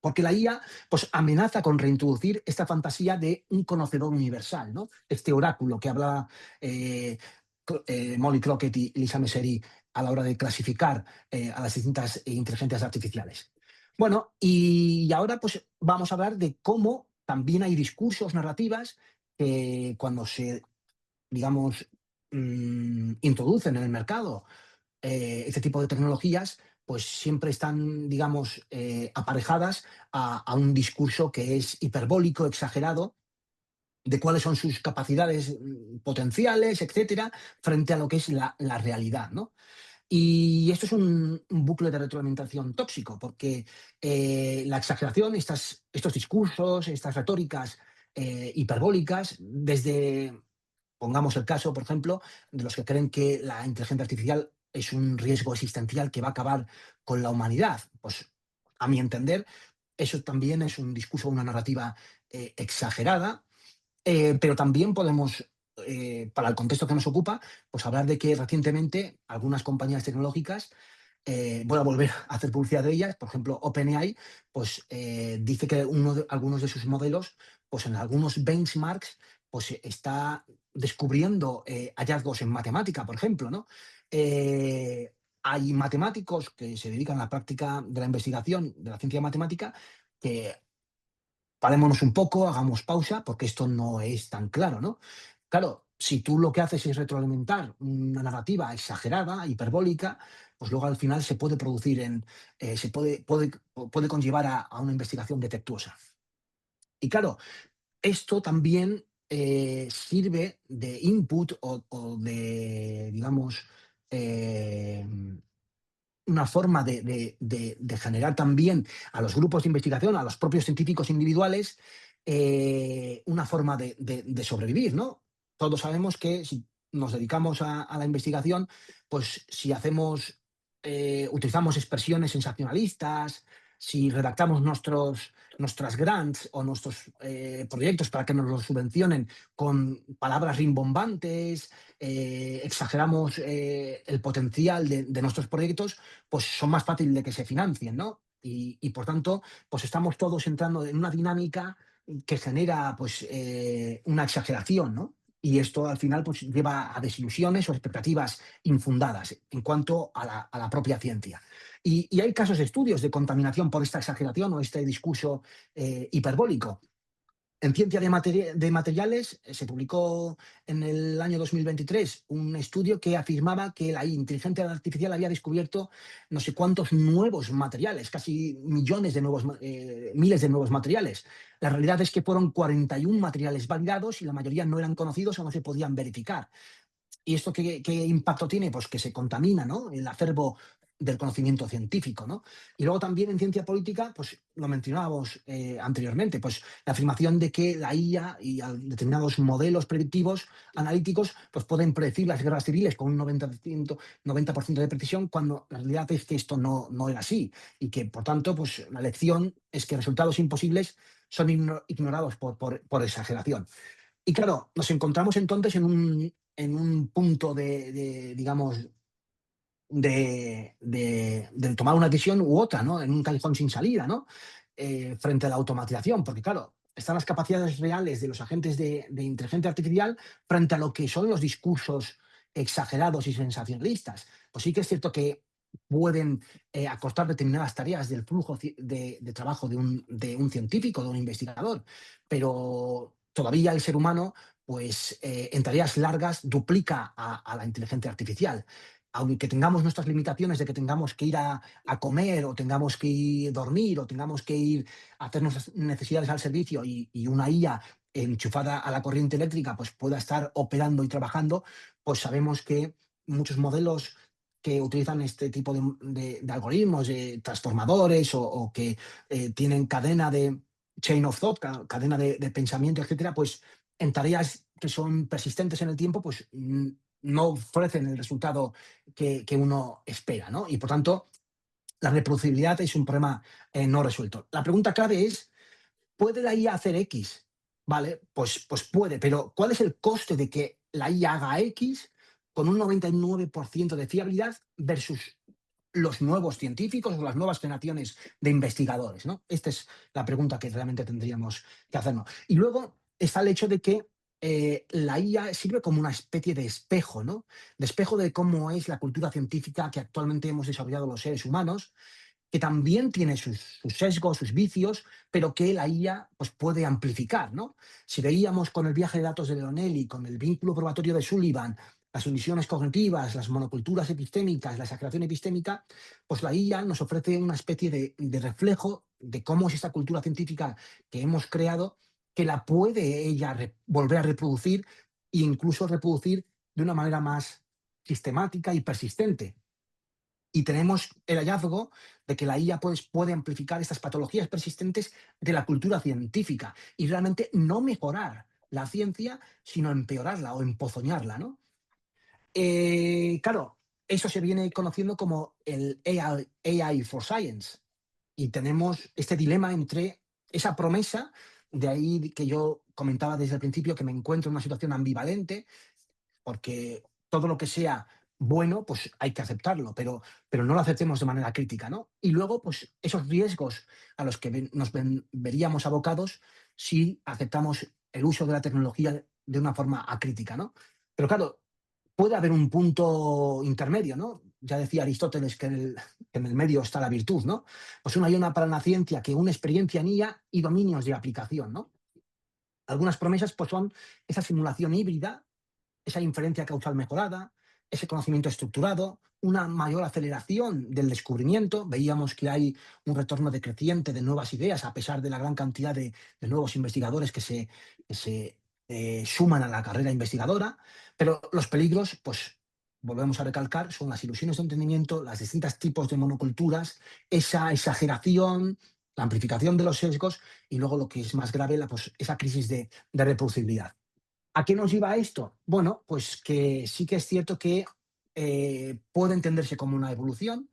porque la IA pues, amenaza con reintroducir esta fantasía de un conocedor universal, ¿no? Este oráculo que habla Molly Crockett y Lisa Messeri a la hora de clasificar a las distintas inteligencias artificiales. Bueno, y ahora pues vamos a hablar de cómo también hay discursos, narrativas, que cuando se, digamos, introducen en el mercado este tipo de tecnologías, pues siempre están, digamos, aparejadas a un discurso que es hiperbólico, exagerado, de cuáles son sus capacidades potenciales, etcétera, frente a lo que es la realidad, ¿no? Y esto es un bucle de retroalimentación tóxico, porque la exageración, estos discursos, estas retóricas hiperbólicas, desde, pongamos el caso, por ejemplo, de los que creen que la inteligencia artificial es un riesgo existencial que va a acabar con la humanidad. Pues, a mi entender, eso también es un discurso, una narrativa exagerada, pero también podemos, para el contexto que nos ocupa, pues hablar de que recientemente algunas compañías tecnológicas, voy a volver a hacer publicidad de ellas, por ejemplo, OpenAI, pues dice que algunos de sus modelos, pues en algunos benchmarks, pues está descubriendo hallazgos en matemática, por ejemplo, ¿no? Hay matemáticos que se dedican a la práctica de la investigación de la ciencia matemática que parémonos un poco, hagamos pausa, porque esto no es tan claro, ¿no? Claro, si tú lo que haces es retroalimentar una narrativa exagerada, hiperbólica, pues luego al final se puede producir puede conllevar a una investigación defectuosa. Y claro, esto también sirve de input o de, digamos, eh, una forma de generar también a los grupos de investigación, a los propios científicos individuales, una forma de sobrevivir, ¿no? Todos sabemos que si nos dedicamos a la investigación, pues si utilizamos expresiones sensacionalistas, si redactamos nuestras grants o nuestros proyectos para que nos los subvencionen con palabras rimbombantes, exageramos el potencial de nuestros proyectos, pues son más fáciles de que se financien, ¿no? Y por tanto, pues estamos todos entrando en una dinámica que genera pues una exageración, ¿no? Y esto al final pues lleva a desilusiones o expectativas infundadas en cuanto a la propia ciencia. Y hay casos de estudios de contaminación por esta exageración o este discurso hiperbólico. En Ciencia de Materiales se publicó en el año 2023 un estudio que afirmaba que la inteligencia artificial había descubierto no sé cuántos nuevos materiales, casi millones de miles de nuevos materiales. La realidad es que fueron 41 materiales validados y la mayoría no eran conocidos o no se podían verificar. ¿Y esto qué impacto tiene? Pues que se contamina, ¿no?, el acervo del conocimiento científico, ¿no? Y luego también en ciencia política, pues lo mencionábamos anteriormente, pues la afirmación de que la IA y determinados modelos predictivos analíticos pues pueden predecir las guerras civiles con un 90% de precisión, cuando la realidad es que esto no era así y que, por tanto, pues la lección es que resultados imposibles son ignorados por exageración. Y claro, nos encontramos entonces en un punto digamos, de tomar una decisión u otra, ¿no? En un callejón sin salida, ¿no? Frente a la automatización, porque claro, están las capacidades reales de los agentes de inteligencia artificial frente a lo que son los discursos exagerados y sensacionalistas. Pues sí que es cierto que pueden acortar determinadas tareas del flujo de trabajo de un científico, de un investigador, pero todavía el ser humano, pues en tareas largas duplica a la inteligencia artificial. Aunque tengamos nuestras limitaciones de que tengamos que ir a comer o tengamos que ir a dormir o tengamos que ir a hacer nuestras necesidades al servicio y una IA enchufada a la corriente eléctrica pues pueda estar operando y trabajando, pues sabemos que muchos modelos que utilizan este tipo de algoritmos, de transformadores o que tienen cadena de chain of thought, cadena de pensamiento, etcétera, pues en tareas que son persistentes en el tiempo, pues no ofrecen el resultado que uno espera, ¿no? Y por tanto, la reproducibilidad es un problema no resuelto. La pregunta clave es, ¿puede la IA hacer X? Vale, pues puede, pero ¿cuál es el coste de que la IA haga X con un 99% de fiabilidad versus los nuevos científicos o las nuevas generaciones de investigadores, ¿no? Esta es la pregunta que realmente tendríamos que hacernos. Y luego está el hecho de que la IA sirve como una especie de espejo, ¿no? De espejo de cómo es la cultura científica que actualmente hemos desarrollado los seres humanos, que también tiene sus sesgos, sus vicios, pero que la IA pues, puede amplificar, ¿no? Si veíamos con el viaje de datos de Leonelli, con el vínculo probatorio de Sullivan, las ilusiones cognitivas, las monoculturas epistémicas, la exageración epistémica, pues la IA nos ofrece una especie de reflejo de cómo es esta cultura científica que hemos creado, que la puede ella volver a reproducir e incluso reproducir de una manera más sistemática y persistente. Y tenemos el hallazgo de que la IA pues, puede amplificar estas patologías persistentes de la cultura científica y realmente no mejorar la ciencia, sino empeorarla o empozoñarla, ¿no? Claro, eso se viene conociendo como el AI for Science. Y tenemos este dilema entre esa promesa, de ahí que yo comentaba desde el principio que me encuentro en una situación ambivalente, porque todo lo que sea bueno, pues hay que aceptarlo, pero no lo aceptemos de manera crítica, ¿no? Y luego, pues esos riesgos a los que veríamos abocados si aceptamos el uso de la tecnología de una forma acrítica, ¿no? Pero claro, puede haber un punto intermedio, ¿no? Ya decía Aristóteles que en el medio está la virtud, ¿no? Pues una y una para la ciencia que une experiencia en IA y dominios de aplicación, ¿no? Algunas promesas pues son esa simulación híbrida, esa inferencia causal mejorada, ese conocimiento estructurado, una mayor aceleración del descubrimiento. Veíamos que hay un retorno decreciente de nuevas ideas a pesar de la gran cantidad de nuevos investigadores que se suman a la carrera investigadora, pero los peligros, pues volvemos a recalcar, son las ilusiones de entendimiento, los distintos tipos de monoculturas, esa exageración, la amplificación de los sesgos y luego lo que es más grave, pues, esa crisis de reproducibilidad. ¿A qué nos lleva esto? Bueno, pues que sí que es cierto que puede entenderse como una evolución,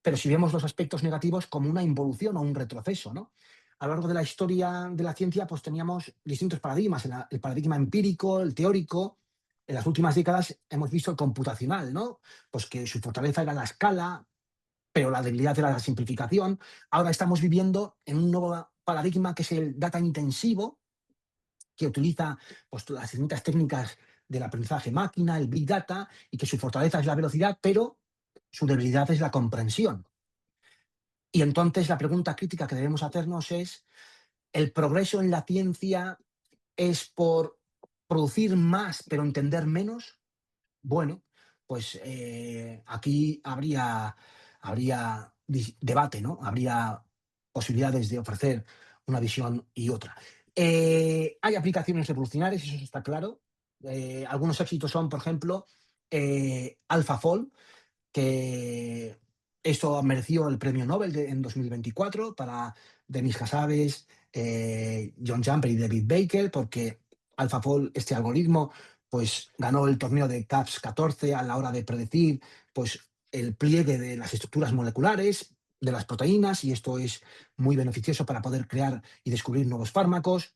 pero si vemos los aspectos negativos como una involución o un retroceso, ¿no? A lo largo de la historia de la ciencia, pues teníamos distintos paradigmas, el paradigma empírico, el teórico. En las últimas décadas hemos visto el computacional, ¿no? Pues que su fortaleza era la escala, pero la debilidad era la simplificación. Ahora estamos viviendo en un nuevo paradigma que es el data intensivo, que utiliza pues, las distintas técnicas del aprendizaje máquina, el big data, y que su fortaleza es la velocidad, pero su debilidad es la comprensión. Y entonces la pregunta crítica que debemos hacernos es, ¿el progreso en la ciencia es por producir más pero entender menos? Bueno, pues aquí habría debate, ¿no? Habría posibilidades de ofrecer una visión y otra. Hay aplicaciones revolucionarias, eso está claro. Algunos éxitos son, por ejemplo, AlphaFold, que esto mereció el premio Nobel en 2024 para Demis Hassabis, John Jumper y David Baker, porque AlphaFold, este algoritmo, pues ganó el torneo de CAPS 14 a la hora de predecir pues, el pliegue de las estructuras moleculares de las proteínas, y esto es muy beneficioso para poder crear y descubrir nuevos fármacos.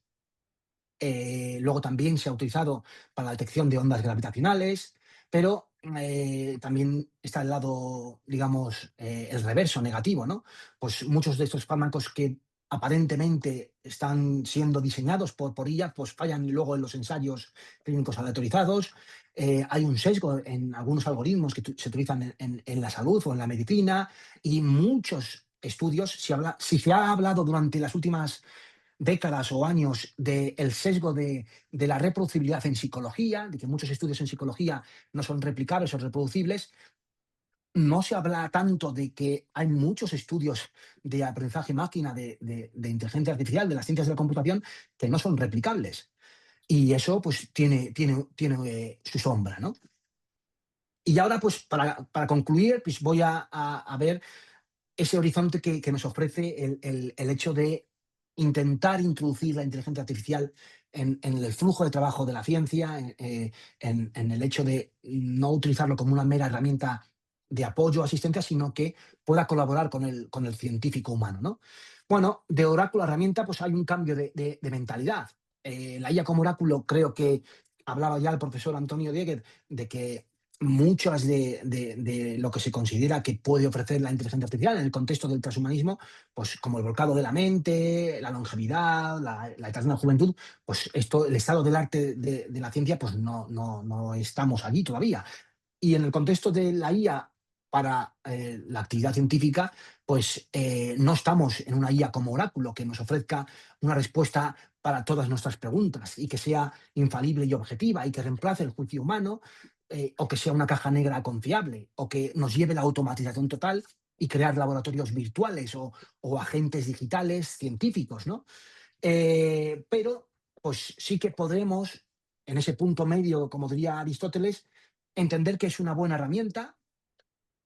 Luego también se ha utilizado para la detección de ondas gravitacionales, pero también está el lado, digamos, el reverso negativo, ¿no? Pues muchos de estos fármacos que aparentemente están siendo diseñados por IA, pues fallan luego en los ensayos clínicos aleatorizados. Hay un sesgo en algunos algoritmos que se utilizan en la salud o en la medicina, y muchos estudios, si se ha hablado durante las últimas décadas o años del sesgo de la reproducibilidad en psicología, de que muchos estudios en psicología no son replicables o reproducibles. No se habla tanto de que hay muchos estudios de aprendizaje máquina, de inteligencia artificial, de las ciencias de la computación, que no son replicables. Y eso pues tiene su sombra, ¿no? Y ahora, pues para concluir, pues voy a ver ese horizonte que nos ofrece el hecho de intentar introducir la inteligencia artificial en el flujo de trabajo de la ciencia, en el hecho de no utilizarlo como una mera herramienta de apoyo o asistencia, sino que pueda colaborar con el científico humano, ¿no? Bueno, de oráculo a herramienta, pues hay un cambio de mentalidad. La IA como oráculo, creo que hablaba ya el profesor Antonio Dieguez de que muchas de lo que se considera que puede ofrecer la inteligencia artificial en el contexto del transhumanismo, pues como el volcado de la mente, la longevidad, la eterna juventud, pues esto, el estado del arte de la ciencia, pues no estamos allí todavía. Y en el contexto de la IA para la actividad científica, pues no estamos en una IA como oráculo que nos ofrezca una respuesta para todas nuestras preguntas y que sea infalible y objetiva y que reemplace el juicio humano, o que sea una caja negra confiable, o que nos lleve la automatización total y crear laboratorios virtuales o agentes digitales científicos, ¿no? Pero pues sí que podremos, en ese punto medio, como diría Aristóteles, entender que es una buena herramienta,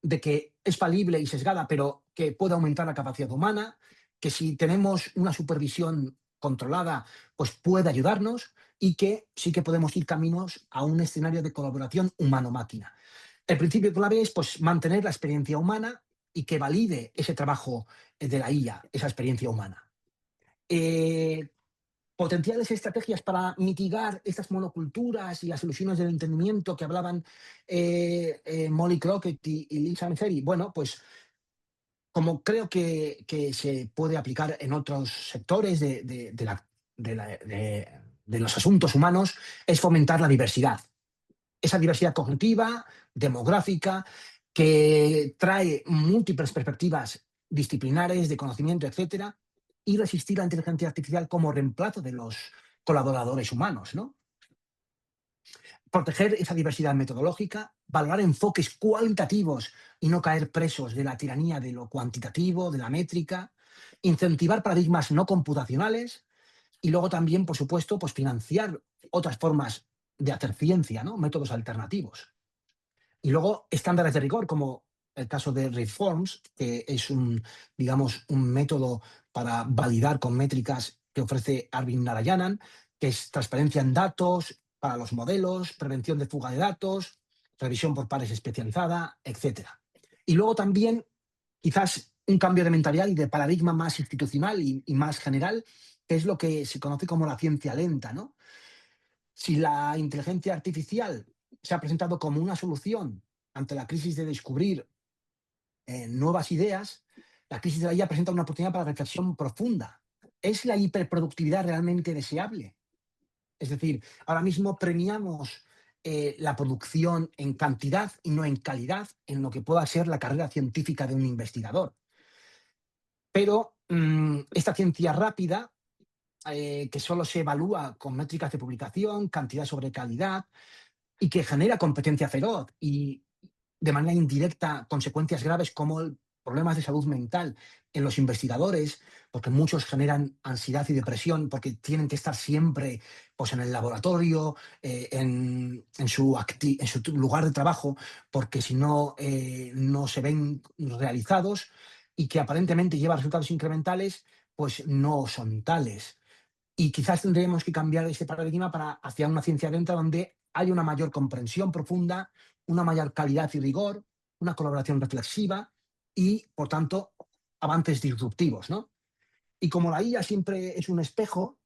de que es falible y sesgada, pero que puede aumentar la capacidad humana, que si tenemos una supervisión controlada, pues puede ayudarnos, y que sí que podemos ir caminos a un escenario de colaboración humano-máquina. El principio clave es pues, mantener la experiencia humana y que valide ese trabajo de la IA, esa experiencia humana. Eh, Potenciales estrategias para mitigar estas monoculturas y las ilusiones del entendimiento que hablaban Molly Crockett y Lisa Messeri. Bueno, pues como creo que se puede aplicar en otros sectores de los asuntos humanos, es fomentar la diversidad. Esa diversidad cognitiva, demográfica, que trae múltiples perspectivas disciplinares, de conocimiento, etcétera, y resistir la inteligencia artificial como reemplazo de los colaboradores humanos, ¿no? Proteger esa diversidad metodológica, valorar enfoques cualitativos y no caer presos de la tiranía de lo cuantitativo, de la métrica, incentivar paradigmas no computacionales, y luego también, por supuesto, pues financiar otras formas de hacer ciencia, ¿no? Métodos alternativos. Y luego estándares de rigor, como el caso de Reforms, que es digamos, un método para validar con métricas que ofrece Arvind Narayanan, que es transparencia en datos para los modelos, prevención de fuga de datos, revisión por pares especializada, etcétera. Y luego también, quizás, un cambio de mentalidad y de paradigma más institucional y más general, que es lo que se conoce como la ciencia lenta, ¿no? Si la inteligencia artificial se ha presentado como una solución ante la crisis de descubrir nuevas ideas, la crisis de la IA presenta una oportunidad para reflexión profunda. ¿Es la hiperproductividad realmente deseable? Es decir, ahora mismo premiamos la producción en cantidad y no en calidad en lo que pueda ser la carrera científica de un investigador. Pero esta ciencia rápida, que solo se evalúa con métricas de publicación, cantidad sobre calidad, y que genera competencia feroz y de manera indirecta consecuencias graves como problemas de salud mental en los investigadores, porque muchos generan ansiedad y depresión porque tienen que estar siempre pues, en el laboratorio, en su lugar de trabajo, porque si no, no se ven realizados y que aparentemente lleva resultados incrementales, pues no son tales. Y quizás tendríamos que cambiar ese paradigma para hacia una ciencia lenta donde hay una mayor comprensión profunda, una mayor calidad y rigor, una colaboración reflexiva y, por tanto, avances disruptivos, ¿no? Y como la IA siempre es un espejo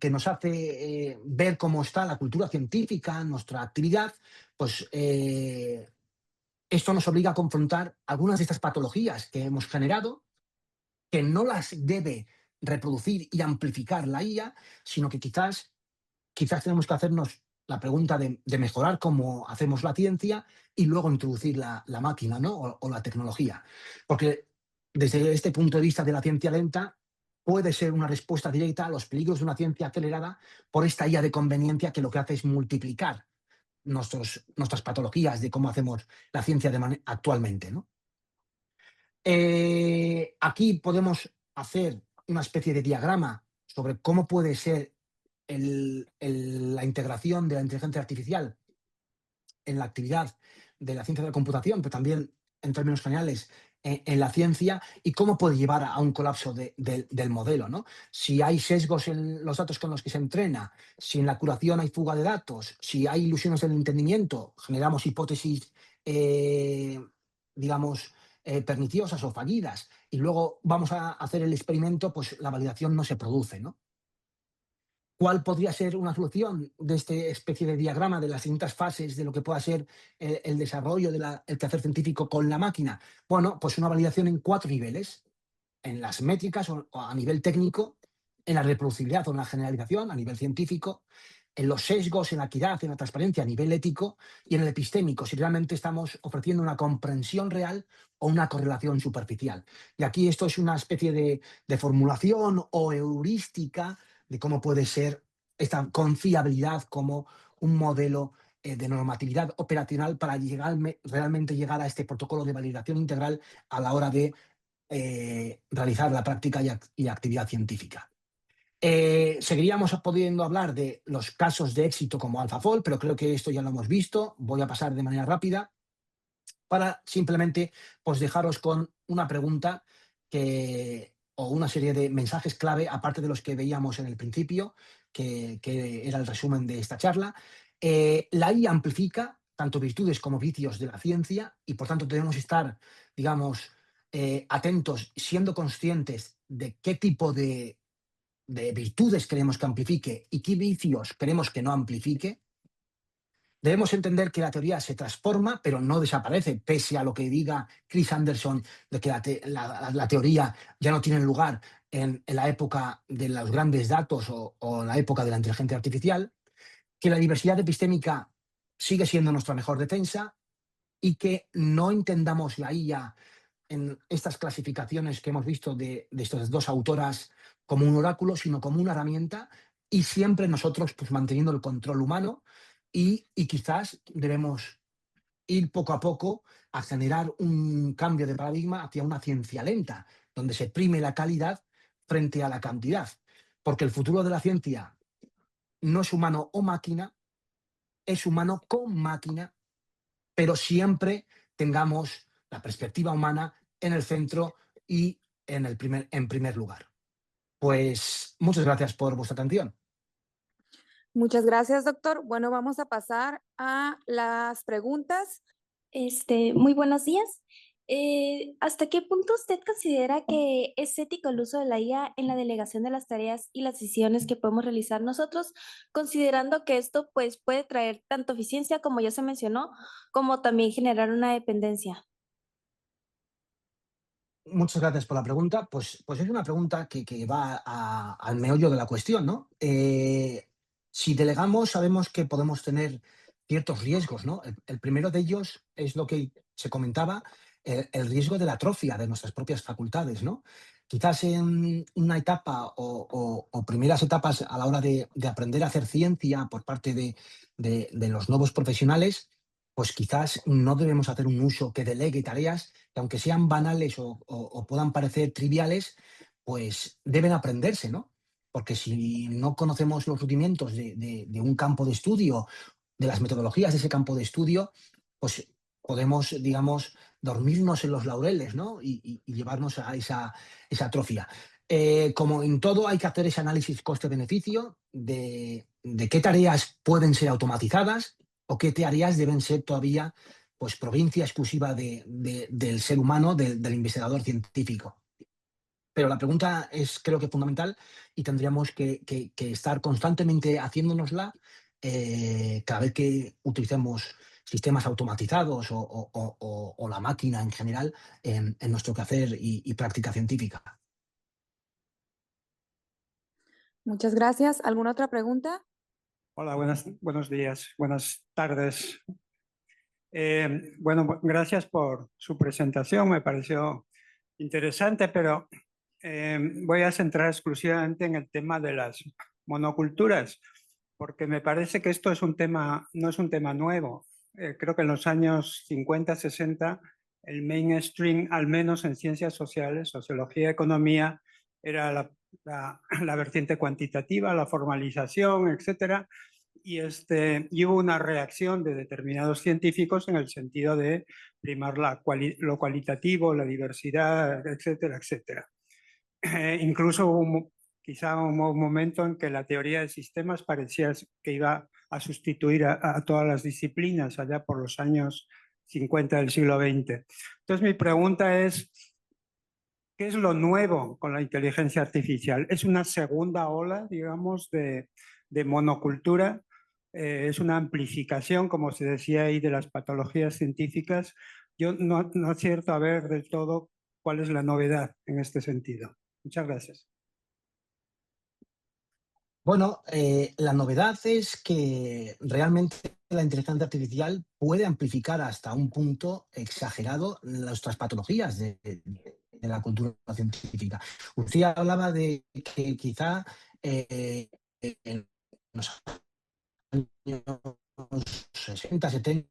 que nos hace ver cómo está la cultura científica, nuestra actividad, pues esto nos obliga a confrontar algunas de estas patologías que hemos generado, que no las debe reproducir y amplificar la IA, sino que quizás tenemos que hacernos la pregunta de mejorar cómo hacemos la ciencia y luego introducir la máquina, ¿no? O la tecnología. Porque desde este punto de vista de la ciencia lenta, puede ser una respuesta directa a los peligros de una ciencia acelerada por esta IA de conveniencia que lo que hace es multiplicar nuestras patologías de cómo hacemos la ciencia actualmente, ¿no? Aquí podemos hacer una especie de diagrama sobre cómo puede ser la integración de la inteligencia artificial en la actividad de la ciencia de la computación, pero también en términos generales en la ciencia y cómo puede llevar a un colapso del modelo, ¿no? Si hay sesgos en los datos con los que se entrena, si en la curación hay fuga de datos, si hay ilusiones del entendimiento, generamos hipótesis, eh, digamos, perniciosas o fallidas, y luego vamos a hacer el experimento, pues la validación no se produce, ¿no? ¿Cuál podría ser una solución de esta especie de diagrama de las distintas fases de lo que pueda ser el desarrollo del quehacer científico con la máquina? Bueno, pues una validación en 4 niveles, en las métricas o a nivel técnico, en la reproducibilidad o en la generalización a nivel científico, en los sesgos, en la equidad, en la transparencia a nivel ético y en el epistémico, si realmente estamos ofreciendo una comprensión real o una correlación superficial. Y aquí esto es una especie de formulación o heurística de cómo puede ser esta confiabilidad como un modelo de normatividad operacional para realmente llegar a este protocolo de validación integral a la hora de realizar la práctica y actividad científica. Seguiríamos pudiendo hablar de los casos de éxito como AlphaFold, pero creo que esto ya lo hemos visto. Voy a pasar de manera rápida para simplemente pues, dejaros con una pregunta o una serie de mensajes clave, aparte de los que veíamos en el principio, que era el resumen de esta charla. La IA amplifica tanto virtudes como vicios de la ciencia y por tanto debemos estar, digamos, atentos, siendo conscientes de qué tipo de virtudes queremos que amplifique y qué vicios queremos que no amplifique. Debemos entender que la teoría se transforma, pero no desaparece, pese a lo que diga Chris Anderson de que la teoría ya no tiene lugar en la época de los grandes datos o en la época de la inteligencia artificial, que la diversidad epistémica sigue siendo nuestra mejor defensa y que no entendamos la IA en estas clasificaciones que hemos visto de estas dos autoras como un oráculo, sino como una herramienta y siempre nosotros pues, manteniendo el control humano y quizás debemos ir poco a poco a generar un cambio de paradigma hacia una ciencia lenta, donde se prime la calidad frente a la cantidad. Porque el futuro de la ciencia no es humano o máquina, es humano con máquina, pero siempre tengamos la perspectiva humana en el centro y en primer lugar. Pues muchas gracias por vuestra atención. Muchas gracias, doctor. Bueno, vamos a pasar a las preguntas. Muy buenos días. ¿Hasta qué punto usted considera que es ético el uso de la IA en la delegación de las tareas y las decisiones que podemos realizar nosotros, considerando que esto pues, puede traer tanto eficiencia, como ya se mencionó, como también generar una dependencia? Muchas gracias por la pregunta. Pues es una pregunta que va al meollo de la cuestión, ¿no? Si delegamos, sabemos que podemos tener ciertos riesgos, ¿no? El primero de ellos es lo que se comentaba, el riesgo de la atrofia de nuestras propias facultades, ¿no? Quizás en una etapa o primeras etapas a la hora de aprender a hacer ciencia por parte de los nuevos profesionales, pues quizás no debemos hacer un uso que delegue tareas que, aunque sean banales o puedan parecer triviales, pues deben aprenderse, ¿no? Porque si no conocemos los rudimentos de un campo de estudio, de las metodologías de ese campo de estudio, pues podemos, digamos, dormirnos en los laureles, ¿no? Y llevarnos a esa atrofia. Como en todo, hay que hacer ese análisis coste-beneficio de qué tareas pueden ser automatizadas o qué tareas deben ser todavía, pues, provincia exclusiva del ser humano, del investigador científico. Pero la pregunta es, creo que fundamental, y tendríamos que estar constantemente haciéndonosla cada vez que utilicemos sistemas automatizados o la máquina en general en nuestro quehacer y práctica científica. Muchas gracias. ¿Alguna otra pregunta? Hola, buenos días, buenas tardes. Bueno, gracias por su presentación, me pareció interesante, pero voy a centrar exclusivamente en el tema de las monoculturas, porque me parece que esto es un tema, no es un tema nuevo. Creo que en los años 50, 60, el mainstream, al menos en ciencias sociales, sociología, economía, era la vertiente cuantitativa, la formalización, etcétera, y hubo una reacción de determinados científicos en el sentido de primar lo cualitativo, la diversidad, etcétera, etcétera. Incluso quizá hubo un momento en que la teoría de sistemas parecía que iba a sustituir a todas las disciplinas allá por los años 50 del siglo XX. Entonces mi pregunta es, ¿qué es lo nuevo con la inteligencia artificial? ¿Es una segunda ola, digamos, de monocultura? ¿Es una amplificación, como se decía ahí, de las patologías científicas? Yo no acierto a ver del todo cuál es la novedad en este sentido. Muchas gracias. Bueno, la novedad es que realmente la inteligencia artificial puede amplificar hasta un punto exagerado nuestras patologías de la cultura científica. Usted hablaba de que quizá en los años 60, 70,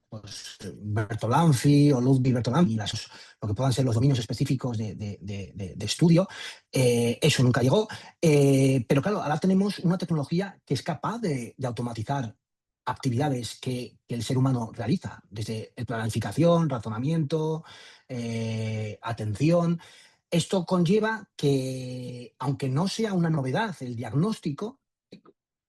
pues Bertolanffy o Ludwig Bertolanffy, lo que puedan ser los dominios específicos de estudio, eso nunca llegó. Pero claro, ahora tenemos una tecnología que es capaz de automatizar actividades que el ser humano realiza, desde planificación, razonamiento, atención. Esto conlleva que, aunque no sea una novedad el diagnóstico,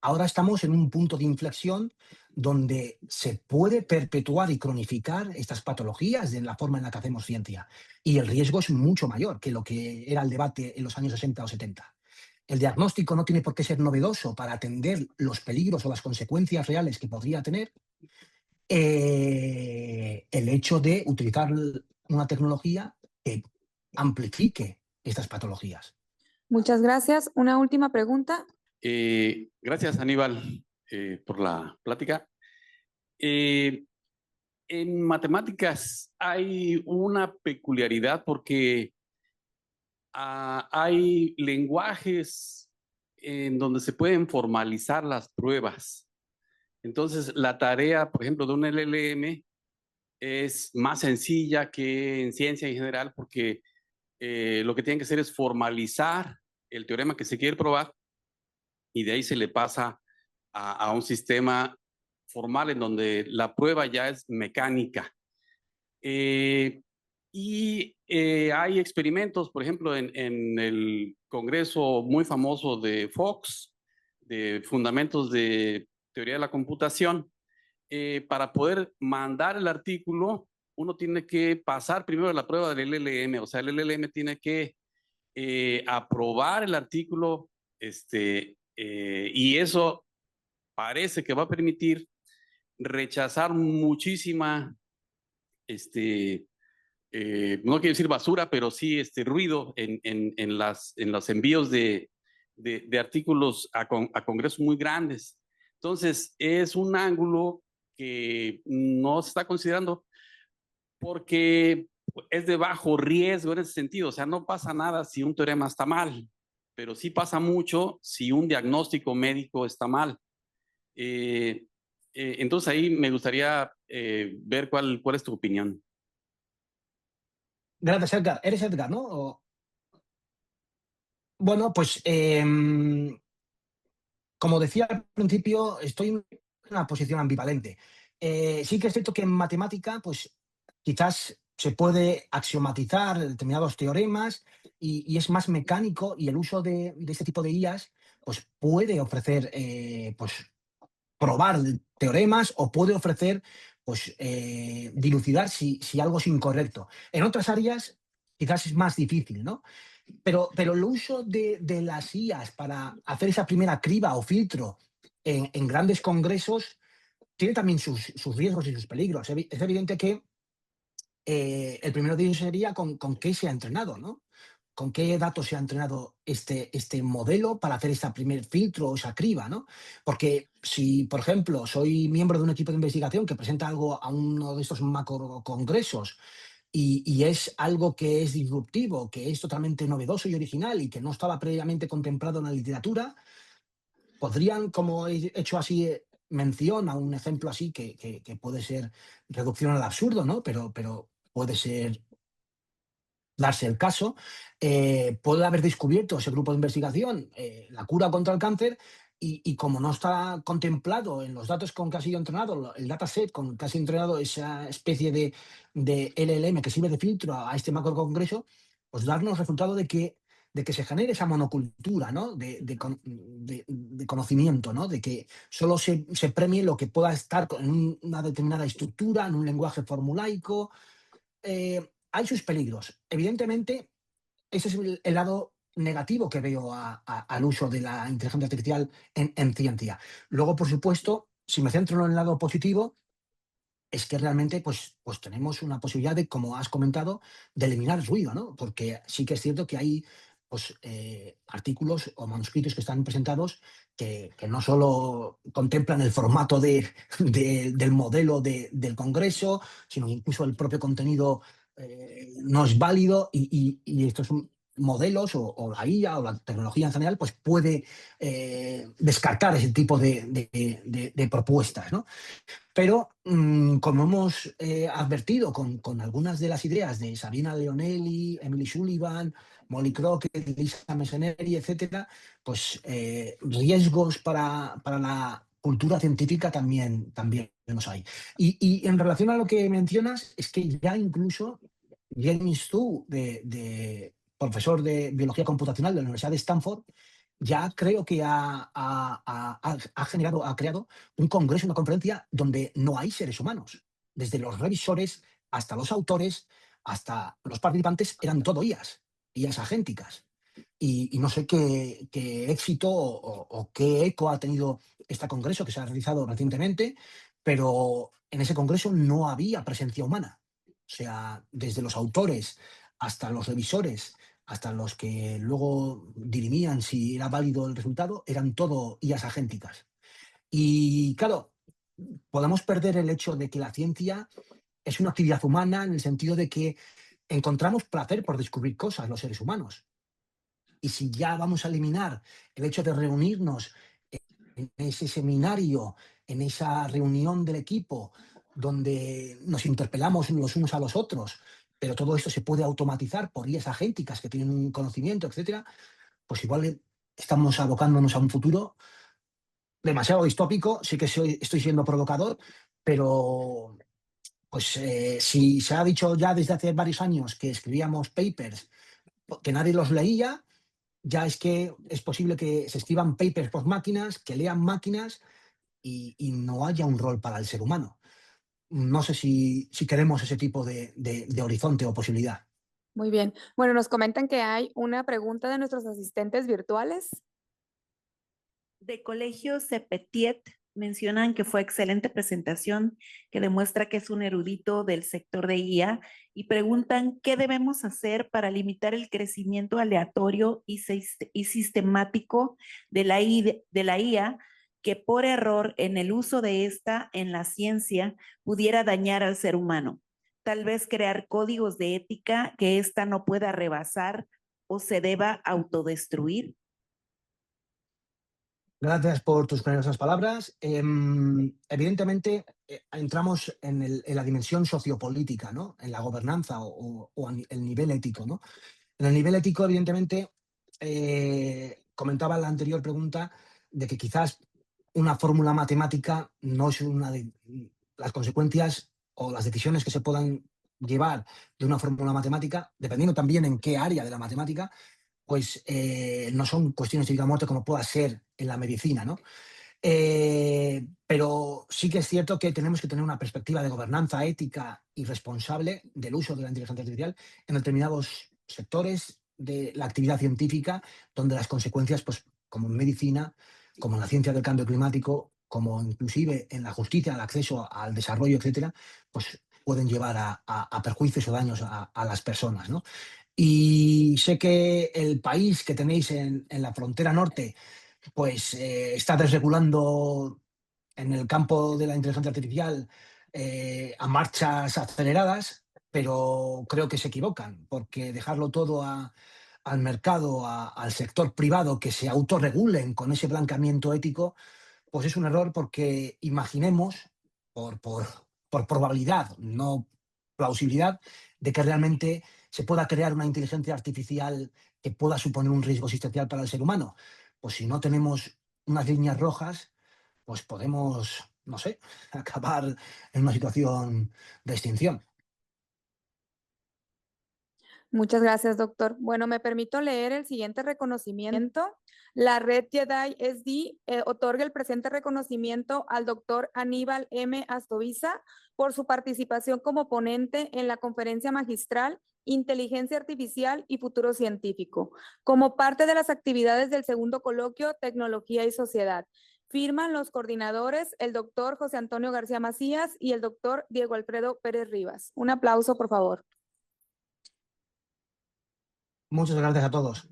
ahora estamos en un punto de inflexión donde se puede perpetuar y cronificar estas patologías de la forma en la que hacemos ciencia. Y el riesgo es mucho mayor que lo que era el debate en los años 60 o 70. El diagnóstico no tiene por qué ser novedoso para atender los peligros o las consecuencias reales que podría tener el hecho de utilizar una tecnología que amplifique estas patologías. Muchas gracias. Una última pregunta. Gracias, Aníbal, por la plática. En matemáticas hay una peculiaridad porque hay lenguajes en donde se pueden formalizar las pruebas. Entonces, la tarea, por ejemplo, de un LLM es más sencilla que en ciencia en general porque lo que tienen que hacer es formalizar el teorema que se quiere probar y de ahí se le pasa a un sistema formal en donde la prueba ya es mecánica. Hay experimentos, por ejemplo, en el congreso muy famoso de Fox, de fundamentos de teoría de la computación. Para poder mandar el artículo, uno tiene que pasar primero la prueba del LLM, o sea, el LLM tiene que aprobar el artículo, y eso parece que va a permitir rechazar muchísima, no quiero decir basura, pero sí ruido en los envíos de artículos a congresos muy grandes. Entonces, es un ángulo que no se está considerando porque es de bajo riesgo en ese sentido. O sea, no pasa nada si un teorema está mal, pero sí pasa mucho si un diagnóstico médico está mal. Entonces ahí me gustaría ver cuál es tu opinión. Gracias, Edgar. ¿Eres Edgar, no? Bueno, pues como decía al principio, estoy en una posición ambivalente. Sí que es cierto que en matemática, pues quizás se puede axiomatizar determinados teoremas y es más mecánico, y el uso de este tipo de IAs pues puede ofrecer pues probar teoremas, o puede ofrecer pues dilucidar si algo es incorrecto. En otras áreas quizás es más difícil, ¿no? Pero el uso de las IAs para hacer esa primera criba o filtro en grandes congresos tiene también sus riesgos y sus peligros. Es evidente que el primero de ellos sería con qué se ha entrenado, ¿no? Con qué datos se ha entrenado este modelo para hacer este primer filtro o esa criba, ¿no? Porque si, por ejemplo, soy miembro de un equipo de investigación que presenta algo a uno de estos macro congresos y es algo que es disruptivo, que es totalmente novedoso y original y que no estaba previamente contemplado en la literatura, podrían, como he hecho así mención a un ejemplo así que puede ser reducción al absurdo, ¿no? Pero puede ser darse el caso, puede haber descubierto ese grupo de investigación la cura contra el cáncer, y como no está contemplado en los datos con que ha sido entrenado, el dataset con que ha sido entrenado esa especie de LLM que sirve de filtro a este macrocongreso, pues darnos resultado de que se genere esa monocultura, ¿no? de conocimiento, ¿no? De que solo se premie lo que pueda estar en una determinada estructura, en un lenguaje formulaico. Hay sus peligros. Evidentemente, ese es el lado negativo que veo al uso de la inteligencia artificial en ciencia. Luego, por supuesto, si me centro en el lado positivo, es que realmente pues tenemos una posibilidad de, como has comentado, de eliminar el ruido, ¿no? Porque sí que es cierto que hay pues, artículos o manuscritos que están presentados que no solo contemplan el formato del modelo del Congreso, sino incluso el propio contenido no es válido, y estos modelos o la IA o la tecnología en general pues puede descartar ese tipo de propuestas, ¿no? Pero, como hemos advertido con algunas de las ideas de Sabina Leonelli, Emily Sullivan, Molly Crockett, Lisa Messeneri, etcétera, pues riesgos para la cultura científica también los hay. Y en relación a lo que mencionas, es que ya incluso James Zhu, profesor de biología computacional de la Universidad de Stanford, ya creo que ha creado un congreso, una conferencia donde no hay seres humanos. Desde los revisores hasta los autores, hasta los participantes, eran todo IAs agénticas. Y no sé qué éxito o qué eco ha tenido este congreso que se ha realizado recientemente, pero en ese congreso no había presencia humana. O sea, desde los autores hasta los revisores, hasta los que luego dirimían si era válido el resultado, eran todo IAs agénticas. Y claro, podemos perder el hecho de que la ciencia es una actividad humana, en el sentido de que encontramos placer por descubrir cosas los seres humanos. Y si ya vamos a eliminar el hecho de reunirnos en ese seminario, en esa reunión del equipo, donde nos interpelamos los unos a los otros, pero todo esto se puede automatizar por IAs agénticas que tienen un conocimiento, etcétera, pues igual estamos abocándonos a un futuro demasiado distópico. Sí que estoy siendo provocador, pero pues si se ha dicho ya desde hace varios años que escribíamos papers que nadie los leía, ya es que es posible que se escriban papers por máquinas, que lean máquinas, y no haya un rol para el ser humano. No sé si queremos ese tipo de horizonte o posibilidad. Muy bien. Bueno, nos comentan que hay una pregunta de nuestros asistentes virtuales. De Colegio Cepetiet mencionan que fue excelente presentación, que demuestra que es un erudito del sector de IA, y preguntan qué debemos hacer para limitar el crecimiento aleatorio y sistemático de la IA, que por error en el uso de esta en la ciencia pudiera dañar al ser humano. Tal vez crear códigos de ética que ésta no pueda rebasar o se deba autodestruir. Gracias por tus generosas palabras. Evidentemente, entramos en la dimensión sociopolítica, ¿no? En la gobernanza o el nivel ético, ¿no? En el nivel ético, evidentemente, comentaba en la anterior pregunta de que quizás una fórmula matemática no es una de las consecuencias o las decisiones que se puedan llevar de una fórmula matemática, dependiendo también en qué área de la matemática, pues no son cuestiones de vida o muerte como pueda ser en la medicina, ¿no? Pero sí que es cierto que tenemos que tener una perspectiva de gobernanza ética y responsable del uso de la inteligencia artificial en determinados sectores de la actividad científica, donde las consecuencias, pues, como en medicina, como en la ciencia del cambio climático, como inclusive en la justicia, el acceso al desarrollo, etcétera, pues pueden llevar a perjuicios o daños a las personas, ¿no? Y sé que el país que tenéis en la frontera norte, pues está desregulando en el campo de la inteligencia artificial a marchas aceleradas, pero creo que se equivocan, porque dejarlo todo al mercado, al sector privado, que se autorregulen con ese blanqueamiento ético, pues es un error porque imaginemos, por, por, por probabilidad, no plausibilidad, de que realmente se pueda crear una inteligencia artificial que pueda suponer un riesgo existencial para el ser humano. Pues si no tenemos unas líneas rojas, pues podemos, no sé, acabar en una situación de extinción. Muchas gracias, doctor. Bueno, me permito leer el siguiente reconocimiento. La red Jedi SD otorga el presente reconocimiento al doctor Aníbal M. Astoviza por su participación como ponente en la conferencia magistral Inteligencia Artificial y Futuro Científico, como parte de las actividades del segundo coloquio Tecnología y Sociedad. Firman los coordinadores, el doctor José Antonio García Macías y el doctor Diego Alfredo Pérez Rivas. Un aplauso, por favor. Muchas gracias a todos.